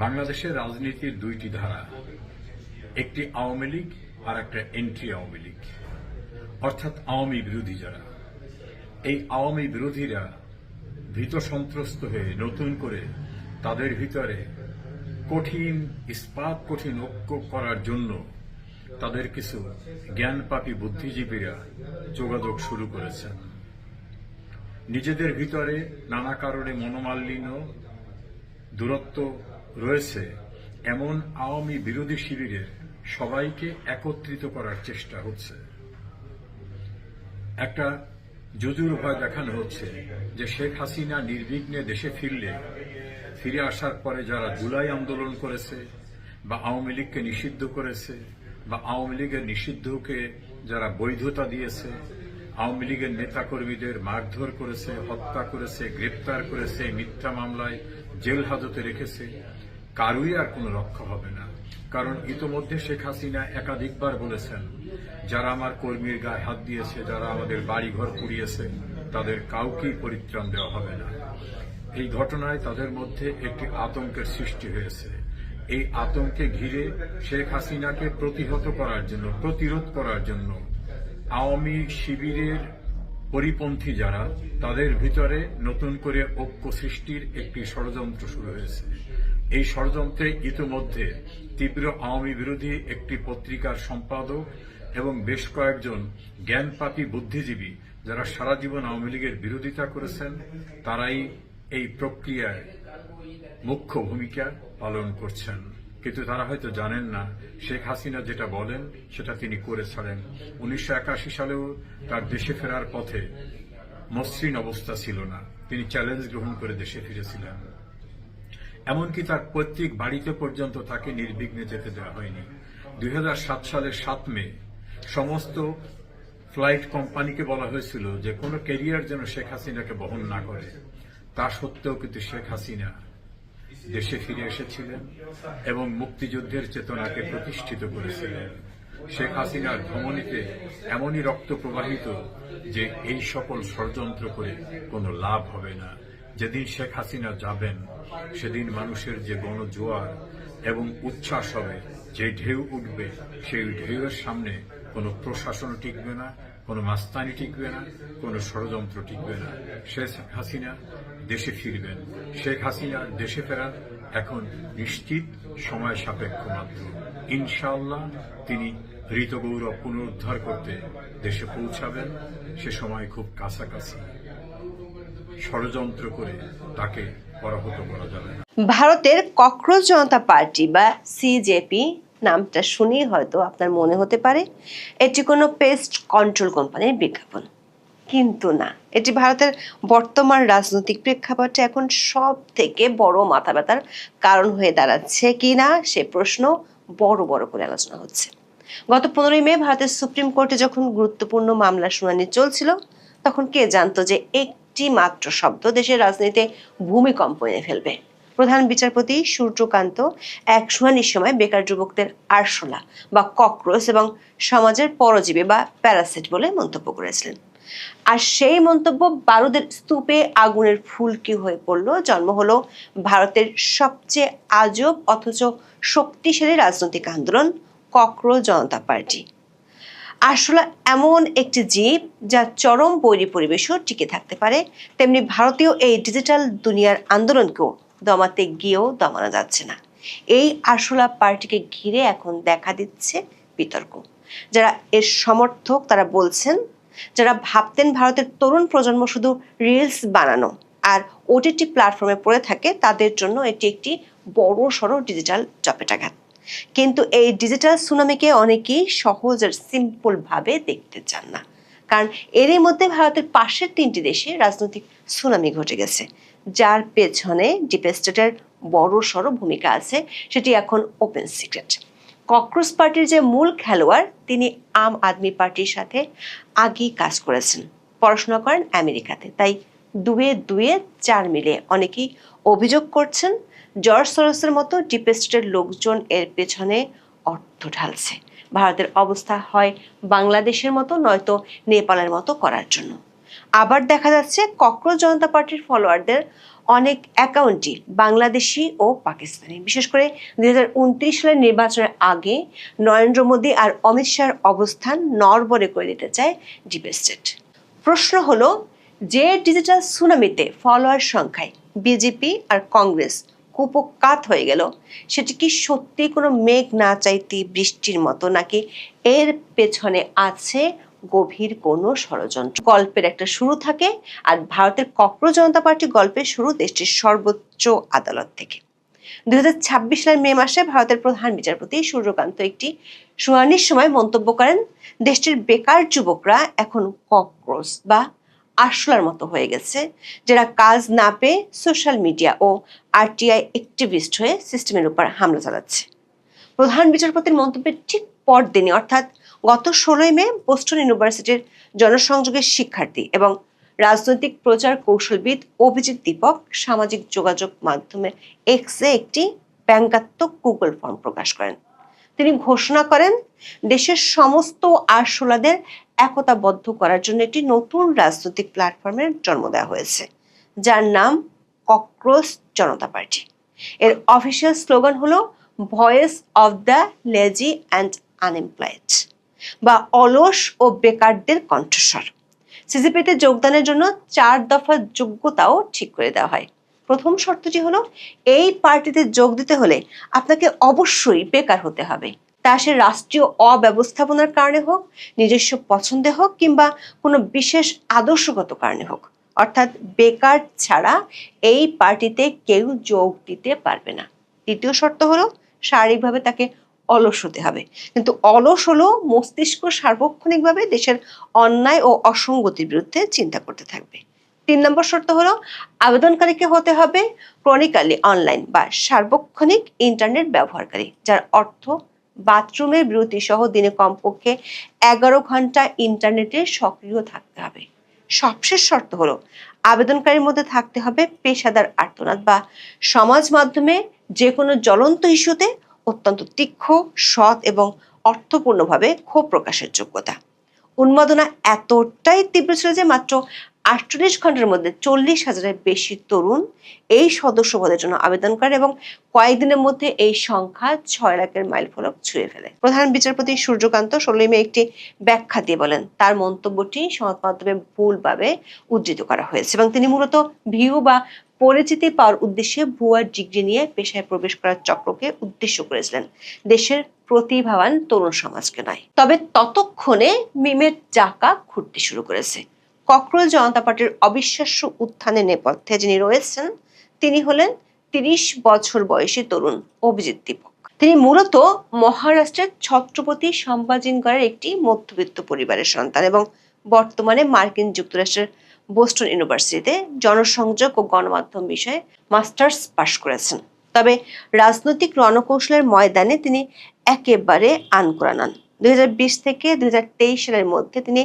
Speaker 5: বাংলাদেশের রাজনীতির 2টি ধারা, একটি আওয়ামী লীগ আর একটা এন্ট্রি আওয়ামী লীগ, অর্থাৎ আওয়ামী বিরোধী যারা। এই আওয়ামী বিরোধীরা ভীত সন্ত্রস্ত হয়ে নতুন করে তাদের ভিতরে কঠিন, ইস্পাত কঠিন ঐক্য করার জন্য তাদের কিছু জ্ঞানপাপী বুদ্ধিজীবীরা যোগাযোগ শুরু করেছেন। নিজেদের ভিতরে নানা কারণে মনোমালিন্য, দূরত্ব রয়েছে এমন আওয়ামী বিরোধী শিবিরের সবাইকে একত্রিত করার চেষ্টা হচ্ছে। একটা জুজুর ভয় দেখানো হচ্ছে যে শেখ হাসিনা নির্বিঘ্নে দেশে ফিরে আসার পরে যারা জুলাই আন্দোলন করেছে বা আওয়ামী লীগকে নিষিদ্ধ করেছে বা আওয়ামী লীগের নিষিদ্ধকে যারা বৈধতা দিয়েছে, আওয়ামী লীগের নেতাকর্মীদের মারধর করেছে, হত্যা করেছে, গ্রেপ্তার করেছে, মিথ্যা মামলায় জেল হাজতে রেখেছে, কারুই আর কোনো রক্ষা হবে না। কারণ ইতোমধ্যে শেখ হাসিনা একাধিকবার বলেছেন, যারা আমার কর্মীর গায়ে হাত দিয়েছে, যারা আমাদের বাড়িঘর পুড়িয়েছে, তাদের কাউকেই পরিত্রাণ দেওয়া হবে না। এই ঘটনায় তাদের মধ্যে একটি আতঙ্কের সৃষ্টি হয়েছে। এই আতঙ্কে ঘিরে শেখ হাসিনাকে প্রতিহত করার জন্য, প্রতিরোধ করার জন্য আওয়ামী শিবিরের পরিপন্থী যারা, তাদের ভিতরে নতুন করে ঐক্য সৃষ্টির একটি ষড়যন্ত্র শুরু হয়েছে। এই ষড়যন্ত্রে ইতিমধ্যে তীব্র আওয়ামী বিরোধী একটি পত্রিকার সম্পাদক এবং বেশ কয়েকজন জ্ঞানপাপী বুদ্ধিজীবী যারা সারা জীবন আওয়ামী লীগের বিরোধিতা করেছেন, তারাই এই প্রক্রিয়ায় মুখ্য ভূমিকা পালন করছেন। কিন্তু তারা হয়তো জানেন না শেখ হাসিনা যেটা বলেন সেটা তিনি করে ছাড়েন। 1981 সালেও তার দেশে ফেরার পথে মসৃণ অবস্থা ছিল না, তিনি চ্যালেঞ্জ গ্রহণ করে দেশে ফিরেছিলেন। এমনকি তার পৈতৃক বাড়িতে পর্যন্ত তাকে নির্বিঘ্নে যেতে দেওয়া হয়নি। 2007 সালের 7 মে সমস্ত ফ্লাইট কোম্পানিকে বলা হয়েছিল যে কোনো ক্যারিয়ার যেন শেখ হাসিনাকে বহন না করে। তা সত্ত্বেও কিন্তু শেখ হাসিনা দেশে ফিরে এসেছিলেন এবং মুক্তিযুদ্ধের চেতনাকে প্রতিষ্ঠিত করেছিলেন। শেখ হাসিনার ধমনীতে এমনই রক্ত প্রবাহিত যে এই সকল ষড়যন্ত্র করে কোনো লাভ হবে না। যেদিন শেখ হাসিনা যাবেন সেদিন মানুষের যে গণজোয়ার এবং উচ্ছ্বাস হবে, যে ঢেউ উঠবে, সেই ঢেউয়ের সামনে কোনো প্রশাসন টিকবে না, কোনো মাস্তানি টিকবে না, কোনো ষড়যন্ত্র টিকবে না। শেখ হাসিনা দেশে ফিরবেন। শেখ হাসিনার দেশে ফেরার এখন নিশ্চিত সময় সাপেক্ষ মাত্র। ইনশাআল্লাহ তিনি ঋতগৌরব পুনরুদ্ধার করতে দেশে পৌঁছাবেন। সে সময় খুব কাছাকাছি। ষড়যন্ত্র করে তাকে পরাহত করা যাবে না।
Speaker 6: ভারতের ককরোচ জনতা পার্টি বা সিজেপি নামটা শুনেই হয়তো আপনার মনে হতে পারে এটি কোনো পেস্ট কন্ট্রোল কোম্পানির বিজ্ঞাপন, কিন্তু না, এটি ভারতের বর্তমান রাজনৈতিক প্রেক্ষাপটে এখন সব থেকে বড় মাথা ব্যথার কারণ হয়ে দাঁড়াচ্ছে কিনা সে প্রশ্ন বড় বড় করে আলোচনা হচ্ছে। গত 15 মে ভারতের সুপ্রিম কোর্টে যখন গুরুত্বপূর্ণ মামলা শুনানি চলছিল, তখন কে জানতো যে একটি মাত্র শব্দ দেশের রাজনীতিতে ভূমিকম্প এনে ফেলবে। প্রধান বিচারপতি সূর্যকান্ত এক শুনানির সময় বেকার যুবকদের আরশোলা বা ককরোচ এবং সমাজের পরজীবী বা প্যারাসাইট বলে মন্তব্য করেছিলেন। আর সেই মন্তব্য বারুদের স্তূপে আগুনের ফুলকি হয়ে পড়ল। জন্ম হলো ভারতের সবচেয়ে আজব অথচ শক্তিশালী রাজনৈতিক আন্দোলন ককরোচ জনতা পার্টি। আসলে এমন একটি জীব যা চরম বৈরী পরিবেশেও টিকে থাকতে পারে, তেমনি ভারতীয় এই ডিজিটাল দুনিয়ার আন্দোলনকেও দমাতে গিয়েও দমানো যাচ্ছে না। এই আরশোলা পার্টিকে ঘিরে এখন দেখা দিচ্ছে বিতর্ক। যারা এর সমর্থক তারা বলছেন, যারা ভাবতেন ভারতের তরুণ প্রজন্ম শুধু রিলস বানানো আর ওটিটি প্ল্যাটফর্মে পড়ে থাকে, তাদের জন্য এটি একটি বড় সড়ো ডিজিটাল চপেটাঘাত। কিন্তু এই ডিজিটাল সুনামিকে অনেকেই সহজ আর সিম্পল ভাবে দেখতে চান না, কারণ এরই মধ্যে ভারতের পাশের 3টি দেশে রাজনৈতিক সুনামি ঘটে গেছে, যার পেছনে ডিপ স্টেটের বড় সড়ো ভূমিকা আছে। সেটি এখন ওপেন সিক্রেট। ককরোচ পার্টির যে মূল খেলোয়াড়, তিনি আম আদমি পার্টির সাথে আগেই কাজ করেছেন, পড়াশোনা করেন আমেরিকাতে। তাই দুয়ে দুয়ে 4 মিলে অনেকেই অভিযোগ করছেন জর্জ সরোসের মতো ডিপ স্টেটের লোকজন এর পেছনে অর্থ ঢালছে, ভারতের অবস্থা হয় বাংলাদেশের মতো নয়তো নেপালের মতো করার জন্য। আবার দেখা যাচ্ছে ককরোচ জনতা পার্টির ফলোয়ারদের অনেক অ্যাকাউন্টই বাংলাদেশি ও পাকিস্তানি। বিশেষ করে 2029 সালের নির্বাচনের আগে নরেন্দ্র মোদী আর অমিত শাহর অবস্থান নড়বড়ে করে দিতে চায় ডিপ স্টেট। প্রশ্ন হলো, যে ডিজিটাল সুনামিতে ফলোয়ার সংখ্যায় বিজেপি আর কংগ্রেস কুপকাত হয়ে গেল, সেটি কি সত্যি কোনো মেঘ না চাইতে বৃষ্টির মতো, নাকি এর পেছনে আছে গভীর কোনো ষড়যন্ত্র? গল্পের একটা শুরু থাকে, আর ভারতের ককরোচ জনতা পার্টি গল্পের শুরু দেশটির সর্বোচ্চ আদালত থেকে। 2026 সালের মে মাসে ভারতের প্রধান বিচারপতি সূর্যকান্ত একটি শুনানির সময় মন্তব্য করেন, দেশটির বেকার যুবকরা এখন ককরোচ বা আরশোলার মতো হয়ে গেছে, যারা কাজ না পেয়ে সোশ্যাল মিডিয়া ও আরটিআই অ্যাক্টিভিস্ট হয়ে সিস্টেমের উপর হামলা চালাচ্ছে। প্রধান বিচারপতির মন্তব্যের ঠিক পরদিনই অর্থাৎ গত 16 মে বোস্টন ইউনিভার্সিটির জনসংযোগের শিক্ষার্থী এবং রাজনৈতিক প্রচার কৌশলবিদ অভিজিৎ দীপক সামাজিক যোগাযোগ মাধ্যমে এক্সে একটি ব্যঙ্গাত্মক গুগল ফর্ম প্রকাশ করেন। তিনি ঘোষণা করেন, দেশের সমস্ত আরশোলাদের একতাবদ্ধ করার জন্য একটি নতুন রাজনৈতিক প্ল্যাটফর্মের জন্ম দেওয়া হয়েছে, যার নাম ককরোচ জনতা পার্টি। এর অফিসিয়াল স্লোগান হলো voice of the lazy and unemployed, বা অলস ও বেকারদের কণ্ঠস্বর। সিজিপিতে যোগদানের জন্য 4 দফা যোগ্যতাও ঠিক করে দেওয়া হয়। প্রথম শর্তটি হলো, এই পার্টিতে যোগ দিতে হলে আপনাকে অবশ্যই বেকার হতে হবে, তা সে রাষ্ট্রীয় অব্যবস্থাপনার কারণে হোক, নিজস্ব পছন্দে হোক, কিংবা কোনো বিশেষ আদর্শগত কারণে হোক। অর্থাৎ বেকার ছাড়া এই পার্টিতে কেউ যোগ দিতে পারবে না। দ্বিতীয় শর্ত হলো, শারীরিকভাবে তাকে অলস হতে হবে, কিন্তু অলস হলো মস্তিষ্ক সার্বক্ষণিকভাবে দেশের অন্যায় ও অসঙ্গতির বিরুদ্ধে চিন্তা করতে থাকবে। 3 নম্বর শর্ত হলো, আবেদনকারীকে হতে হবে ক্রনিক্যালি অনলাইন বা সার্বক্ষণিক ইন্টারনেট ব্যবহারকারী, যার অর্থ বাথরুমের বিরতি সহ দিনে কমপক্ষে 11 ঘন্টা ইন্টারনেটে সক্রিয় থাকতে হবে। সবশেষ শর্ত হলো আবেদনকারীর মধ্যে থাকতে হবে পেশাদার আর্তনাদ বা সমাজ মাধ্যমে যে কোনো জ্বলন্ত ইস্যুতে অত্যন্ত তীক্ষ্ণ, সৎ এবং অর্থপূর্ণভাবে ক্ষোভ প্রকাশের যোগ্যতা। উন্মাদনা এতটাই তীব্র ছিল যে মাত্র 48 ঘন্টার মধ্যে 40,000-এর বেশি তরুণ এই সদস্য পদের জন্য আবেদন করে এবং কয়েকদিনের মধ্যে এই সংখ্যা 6 লাখের মাইল ফলক ছুঁয়ে ফেলে। প্রধান বিচারপতি সূর্যকান্ত 16 মে একটি ব্যাখ্যা দিয়ে বলেন, তার মন্তব্যটি সংবাদ মাধ্যমে ভুলভাবে উদ্ধৃত করা হয়েছে এবং তিনি মূলত ভিউ বা পরিচিতি পাওয়ার উদ্দেশ্যে ভুয়া ডিগ্রি নিয়ে পেশায় প্রবেশ করার চক্রকে উদ্দেশ্য করেছিলেন, দেশের প্রতিভাবান তরুণ সমাজকে নয়। তবে ততক্ষণে মিমের চাকা ঘুরতে শুরু করেছে। ককরোচ জনতা পার্টির অবিশ্বাস্য উত্থানের নেপথ্যে যিনি রয়েছেন তিনি হলেন 30 বছর বয়সী তরুণ অভিজিৎ দীপক। তিনি মূলত মহারাষ্ট্রের ছত্রপতি সম্ভাজিনগরের একটি মধ্যবিত্ত পরিবারের সন্তান এবং বর্তমানে মার্কিন যুক্তরাষ্ট্রের বোস্টন ইউনিভার্সিটিতে জনসংযোগ ও গণমাধ্যম বিষয়ে মাস্টার্স পাশ করেছেন। তবে রাজনৈতিক রণকৌশলের ময়দানে তিনি একেবারে আনকোড়া নন। 2020 থেকে 2023 সালের মধ্যে তিনি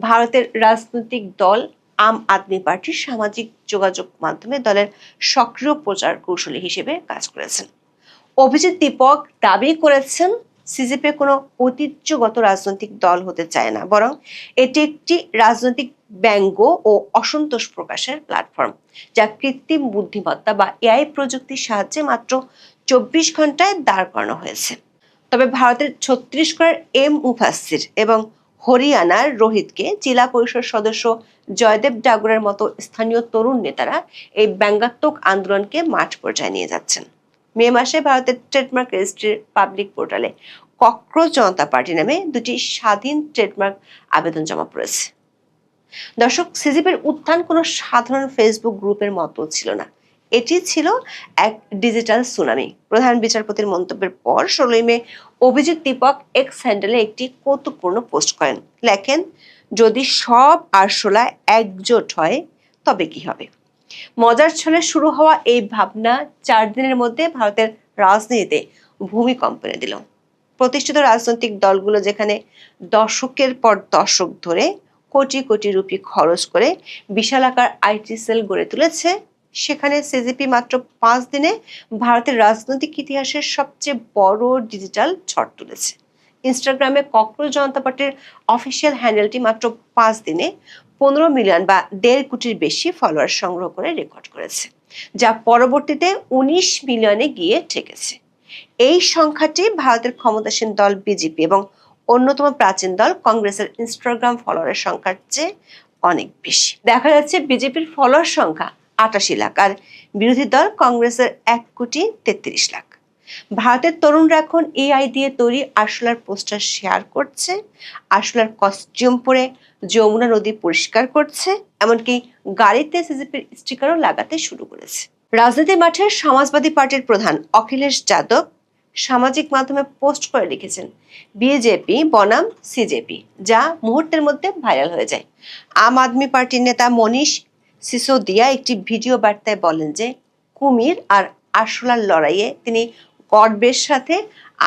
Speaker 6: ভারতের রাজনৈতিক দল আম আদমি পার্টির সামাজিক যোগাযোগ মাধ্যমে দলের সক্রিয় প্রচার কৌশলী হিসেবে কাজ করেছেন। অভিজিৎ দীপক দাবি করেছেন সিজেপি কোনো ঐতিহ্যগত রাজনৈতিক দল হতে চায় না, বরং এটি একটি রাজনৈতিক ব্যঙ্গ ও অসন্তোষ প্রকাশের প্ল্যাটফর্ম, যা কৃত্রিম বুদ্ধিমত্তা বা এআই প্রযুক্তির সাহায্যে মাত্র 24 ঘন্টায় দাঁড় করানো হয়েছে। তবে ভারতের ছত্তিশগড়ের এম মুফাসসির এবং হরিয়ানার রোহিতকে জেলা পরিষদ সদস্য জয়দেব ডাগুরের মতো স্থানীয় তরুণ নেতারা এই ব্যঙ্গাত্মক আন্দোলনকে মাঠ পর্যায়ে নিয়ে যাচ্ছেন। মে মাসে ভারতের ট্রেডমার্ক রেজিস্ট্রির পাবলিক পোর্টালে ককরোচ জনতা পার্টি নামে দুটি স্বাধীন ট্রেডমার্ক আবেদন জমা পড়েছে। দর্শক, সিজিপির উত্থান কোনো সাধারণ ফেসবুক গ্রুপের মতো ছিল না, এটি ছিল এক ডিজিটাল সুনামি। প্রধান বিচারপতির মন্তব্যের পর 16 মে অভিজিৎ দীপক এক্স হ্যান্ডেলে একটি কৌতুকপূর্ণ পোস্ট করেন। লেখেন, যদি সব আরশোলা একজোট হয় তবে কি হবে? মজার ছলে শুরু হওয়া এই ভাবনা 4 দিনের মধ্যে ভারতের রাজনীতিতে ভূমিকম্প এনে দিল। প্রতিষ্ঠিত রাজনৈতিক দলগুলো যেখানে দশকের পর দশক ধরে কোটি কোটি রুপি খরচ করে বিশালাকার আইটি সেল গড়ে তুলেছে, সেখানে সিজিপি মাত্র 5 দিনে ভারতের রাজনৈতিক ইতিহাসের সবচেয়ে বড় ডিজিটাল ঝড় তুলেছে। ইনস্টাগ্রামে ককরোচ জনতা পার্টির অফিসিয়াল হ্যান্ডেলটি মাত্র 5 দিনে 15 মিলিয়ন বা 1.5 কোটির বেশি ফলোয়ার সংগ্রহ করে রেকর্ড করেছে, যা পরবর্তীতে 19 মিলিয়নে গিয়ে ঠেকেছে। এই সংখ্যাটি ভারতের ক্ষমতাসীন দল বিজেপি এবং অন্যতম প্রাচীন দল কংগ্রেসের ইনস্টাগ্রাম ফলোয়ারের সংখ্যার চেয়ে অনেক বেশি। দেখা যাচ্ছে বিজেপির ফলোয়ার সংখ্যা 88 লাখ আর বিরোধী দল কংগ্রেসের 1,33 লাখ। ভারতের তরুণরা এখন এআই দিয়ে তৈরি আরশোলার পোস্টার শেয়ার করছে, আরশোলার কস্টিউম পরে যমুনা নদী পরিষ্কার করছে, এমনকি গাড়িতে সিজিপির স্টিকারও লাগাতে শুরু করেছে। রাজনীতি মাঠের সমাজবাদী পার্টির প্রধান অখিলেশ যাদব সামাজিক মাধ্যমে পোস্ট করে লিখেছেন, বিজেপি বনাম সিজেপি, যা মুহূর্তের মধ্যে ভাইরাল হয়ে যায়। আম আদমি পার্টির নেতা মনীষ সিসোদিয়া একটি ভিডিও বার্তায় বলেন যে কুমির আর আরশোলার লড়াইয়ে তিনি গর্বের সাথে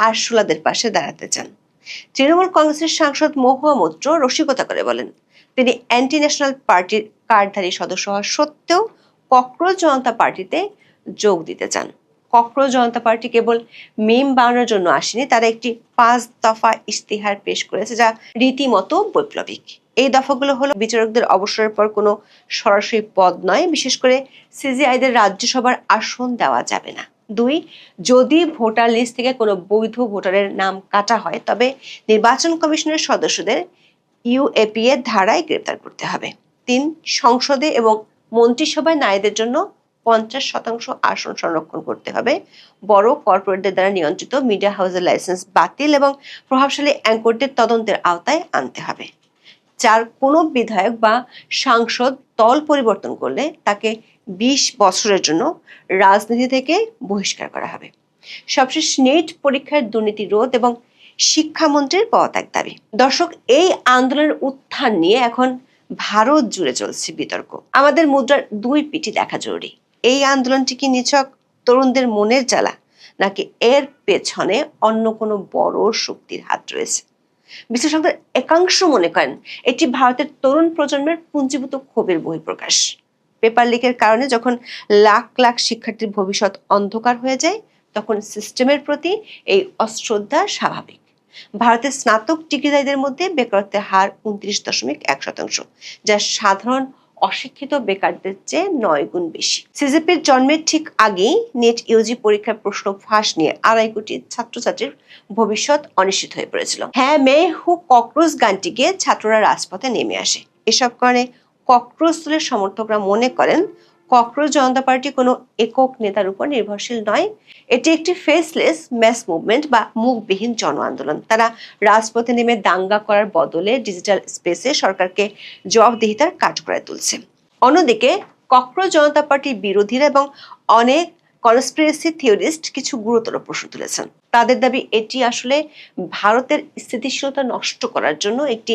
Speaker 6: আরশোলাদের পাশে দাঁড়াতে চান। তৃণমূল কংগ্রেসের সাংসদ মহুয়া মৈত্র রসিকতা করে বলেন, তিনি অ্যান্টি ন্যাশনাল পার্টির কার্ডধারী সদস্য হওয়া সত্ত্বেও ককরোচ জনতা পার্টিতে যোগ দিতে চান। ককরোচ জনতা পার্টি কেবল মিম বানানোর জন্য আসেনি, তারা একটি 5 দফা ইশতেহার পেশ করেছে যা রীতিমতো বৈপ্লবিক। এই দফাগুলো হলো বিচারকদের অবসরের পর কোনো সরাসরি পদ নয়, বিশেষ করে সিজিআইদের রাজ্যসভার আসন দেওয়া যাবে না। 2, যদি ভোটার লিস্ট থেকে কোনো বৈধ ভোটারের নাম কাটা হয় তবে নির্বাচন কমিশনের সদস্যদের ইউএপিএ ধারায় গ্রেপ্তার করতে হবে। 3, সংসদে এবং মন্ত্রিসভায় নারীদের জন্য 50% আসন সংরক্ষণ করতে হবে। বড় কর্পোরেটদের দ্বারা নিয়ন্ত্রিত মিডিয়া হাউসের লাইসেন্স বাতিল এবং প্রভাবশালী অ্যাঙ্করদের তদন্তের আওতায় আনতে হবে। 4, কোনো বিধায়ক বা সাংসদ দল পরিবর্তন করলে তাকে 20 বছরের জন্য রাজনীতি থেকে বহিষ্কার করা হবে। সবশেষ, নেট পরীক্ষার দুর্নীতি রোধ এবং শিক্ষামন্ত্রীর পদত্যাগ দাবি। দর্শক, এই আন্দোলনের উত্থান নিয়ে এখন ভারত জুড়ে চলছে বিতর্ক। আমাদের মুদ্রার 2 পিঠই দেখা জরুরি। এই আন্দোলনটি কি নিছক তরুণদের মনের জ্বালা, নাকি এর পেছনে অন্য কোনো বড় শক্তির হাত রয়েছে? বিশ্লেষকদের একাংশ মনে করেন এটি ভারতের তরুণ প্রজন্মের পুঞ্জীভূত ক্ষোভের বহিঃপ্রকাশ। পেপার লিকের কারণে যখন লাখ লাখ শিক্ষার্থীর ভবিষ্যৎ অন্ধকার হয়ে যায়, তখন সিস্টেমের প্রতি এই অশ্রদ্ধা স্বাভাবিক। ভারতের স্নাতক ডিগ্রিধারীদের মধ্যে বেকারত্বের হার 29.1%, যা সাধারণ অশিক্ষিত বেকারদের চেয়ে 9 গুণ বেশি। সিজিপির জন্মের ঠিক আগেই নেট ইউজি পরীক্ষার প্রশ্ন ফাঁস নিয়ে 2.5 কোটি ছাত্রছাত্রীর ভবিষ্যৎ অনিশ্চিত হয়ে পড়েছিল। হ্যাঁ মে হু ককরোচ গানটি গিয়ে ছাত্ররা রাজপথে নেমে আসে। এসব কারণে ককরোচ দলের সমর্থকরা মনে করেন ককরোচ জনতা পার্টি কোনো একক নেতার উপর নির্ভরশীল নয়, এটি একটি ফেসলেস ম্যাস মুভমেন্ট বা মুখবিহীন জন আন্দোলন। তারা রাজপথে নেমে দাঙ্গা করার বদলে ডিজিটাল স্পেসে সরকারকে জবাবদিহিতার কাঠগড়ায় তুলছে। অন্যদিকে ককরোচ জনতা পার্টির বিরোধীরা এবং অনেক কনস্পিরেসি থিওরিস্ট কিছু গুরুতর প্রশ্ন তুলেছেন। তাদের দাবি এটি আসলে ভারতের স্থিতিশীলতা নষ্ট করার জন্য একটি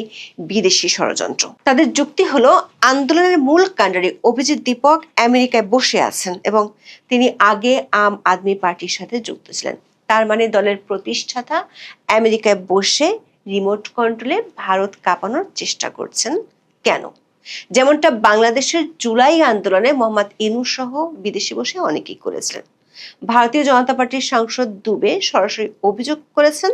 Speaker 6: বিদেশি ষড়যন্ত্র। তাদের যুক্তি হলো আন্দোলনের মূল কাণ্ডারি অভিজিৎ দীপক আমেরিকায় বসে আছেন এবং তিনি আগে আম আদমি পার্টির সাথে যুক্ত ছিলেন। তার মানে দলের প্রতিষ্ঠাতা আমেরিকায় বসে রিমোট কন্ট্রোলে ভারত কাঁপানোর চেষ্টা করছেন। কেন? যেমনটা বাংলাদেশের জুলাই আন্দোলনে মোহাম্মদ ইউনূস সহ বিদেশে বসে অনেকেই করেছিলেন। ভারতীয় জনতা পার্টির সাংসদ দুবে সরাসরি অভিযোগ করেছেন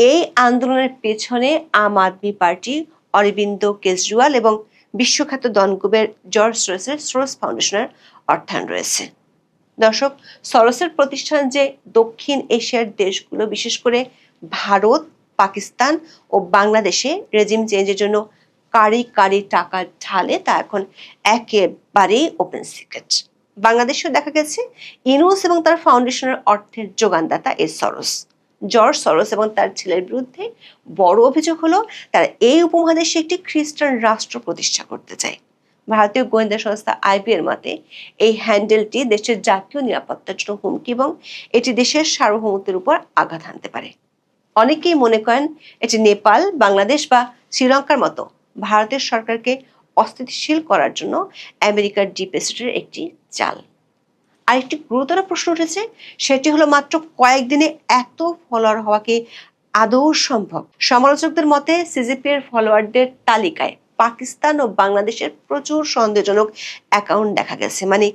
Speaker 6: এই আন্দোলনের পেছনে আম আদমি পার্টি, অরবিন্দ কেজরিওয়াল এবং বিশ্বখ্যাত দনকুবের জর্জ সরোসের সরোস ফাউন্ডেশনের অর্থায়ন রয়েছে। দর্শক, সরোসের প্রতিষ্ঠান যে দক্ষিণ এশিয়ার দেশগুলো বিশেষ করে ভারত, পাকিস্তান ও বাংলাদেশে রেজিম চেঞ্জের জন্য কারি কারি টাকা ঢালে তা এখন একেবারেই ওপেন সিক্রেট। বাংলাদেশেও দেখা গেছে ইউনূস এবং তার ফাউন্ডেশনের অর্থের যোগানদাতা এই সরোস। জর্জ সরোস এবং তার ছেলের বিরুদ্ধে বড় অভিযোগ হলো তারা এই উপমহাদেশে একটি খ্রিস্টান রাষ্ট্র প্রতিষ্ঠা করতে চায়। ভারতীয় গোয়েন্দা সংস্থা আইবি এর মতে এই হ্যান্ডেলটি দেশের জাতীয় নিরাপত্তার জন্য হুমকি এবং এটি দেশের সার্বভৌমত্বের উপর আঘাত হানতে পারে। অনেকেই মনে করেন এটি নেপাল, বাংলাদেশ বা শ্রীলঙ্কার মতো ভারতের সরকারকে অস্থিতিশীল করার জন্য আমেরিকার ডিপ স্টেটের একটি চাল। আরেকটি গুরুতর প্রশ্ন উঠেছে, সেটি হলো মাত্র কয়েকদিনে এত ফলোয়ার হওয়া কি আদৌ সম্ভব? সমালোচকদের মতে সিজিপি এর ফলোয়ারদের তালিকায় পাকিস্তান ও বাংলাদেশের প্রচুর সন্দেহজনক অ্যাকাউন্ট দেখা গেছে। মানে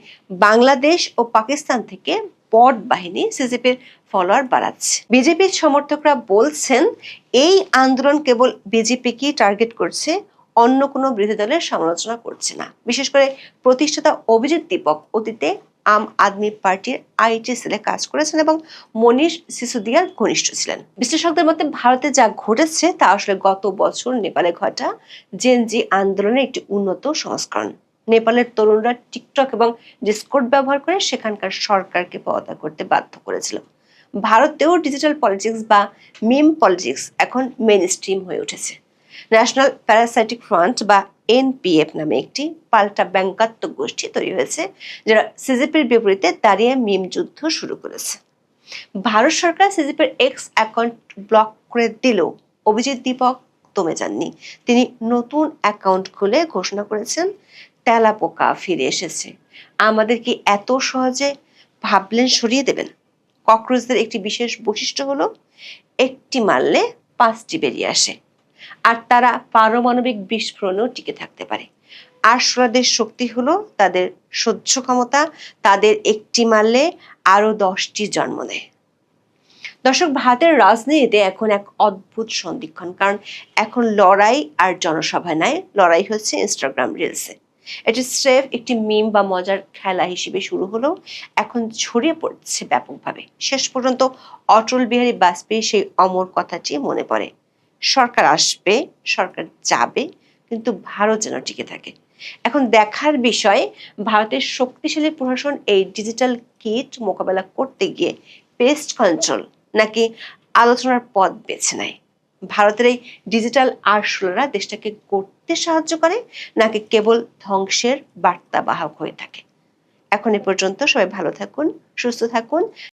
Speaker 6: বাংলাদেশ ও পাকিস্তান থেকে বট বাহিনী সিজিপির ফলোয়ার বাড়াচ্ছে। বিজেপির সমর্থকরা বলছেন এই আন্দোলন কেবল বিজেপিকেই টার্গেট করছে, অন্য কোনো বিরোধী দলের সমালোচনা করছে না। বিশেষ করে প্রতিষ্ঠাতা অভিজিৎ দীপক অতীতে আম আদমি পার্টির আইটি সেলে কাজ করেছেন এবং মনীষ সিসোদিয়ার ঘনিষ্ঠ ছিলেন। বিশ্লেষকদের মতে ভারতে যা ঘটেছে তা আসলে গত বছর নেপালে ঘটা জেনজি আন্দোলনের একটি উন্নত সংস্করণ। নেপালের তরুণরা টিকটক এবং ডিসকর্ড ব্যবহার করে সেখানকার সরকারকে পদত্যাগ করতে বাধ্য করেছিল। ভারতেও ডিজিটাল পলিটিক্স বা মিম পলিটিক্স এখন মেইন স্ট্রিম হয়ে উঠেছে। ন্যাশনাল প্যারাসাইটিক ফ্রন্ট বা এনপিএফ নামে একটি পাল্টা ব্যঙ্গাত্মক গোষ্ঠী তৈরি হয়েছে, যারা সিজিপির বিপরীতে দাঁড়িয়ে মিম যুদ্ধ শুরু করেছে। ভারত সরকার সিজিপির এক্স অ্যাকাউন্ট ব্লক করে দিলেও অভিজিৎ দীপক দমে যাননি। তিনি নতুন অ্যাকাউন্ট খুলে ঘোষণা করেছেন, তেলাপোকা ফিরে এসেছে, আমাদের কি এত সহজে ভাবলেন সরিয়ে দেবেন? ককরোচদের একটি বিশেষ বৈশিষ্ট্য হলো একটি মারলে 5টি বেরিয়ে আসে, আর তারা পারমাণবিক বিস্ফোরণেও টিকে থাকতে পারে। আরশোলাদের শক্তি হলো তাদের সহ্য ক্ষমতা, তাদের একটি মারলে আরো 10টি জন্ম নেয়। দর্শক, ভারতের রাজনীতিতে এখন এক অদ্ভুত সন্ধিক্ষণ, কারণ এখন লড়াই আর জনসভায় নাই, লড়াই হচ্ছে ইনস্টাগ্রাম রিলসে। এটি স্রেফ একটি মিম বা মজার খেলা হিসেবে শুরু হলেও এখন ছড়িয়ে পড়ছে ব্যাপকভাবে। শেষ পর্যন্ত অটল বিহারী বাজপেয়ী সেই অমর কথাটি মনে পড়ে, সরকার আসবে, সরকার যাবে, কিন্তু ভারত যেন টিকে থাকে। এখন দেখার বিষয় ভারতের শক্তিশালী প্রশাসন এই ডিজিটাল কিট মোকাবেলা করতে গিয়ে পেস্ট কন্ট্রোল নাকি আলোচনার পথ বেছে নেয়। ভারতের এই ডিজিটাল আরশোলারা দেশটাকে গড়তে সাহায্য করে নাকি কেবল ধ্বংসের বার্তাবাহক হয়ে থাকে? এখন এ পর্যন্ত। সবাই ভালো থাকুন, সুস্থ থাকুন।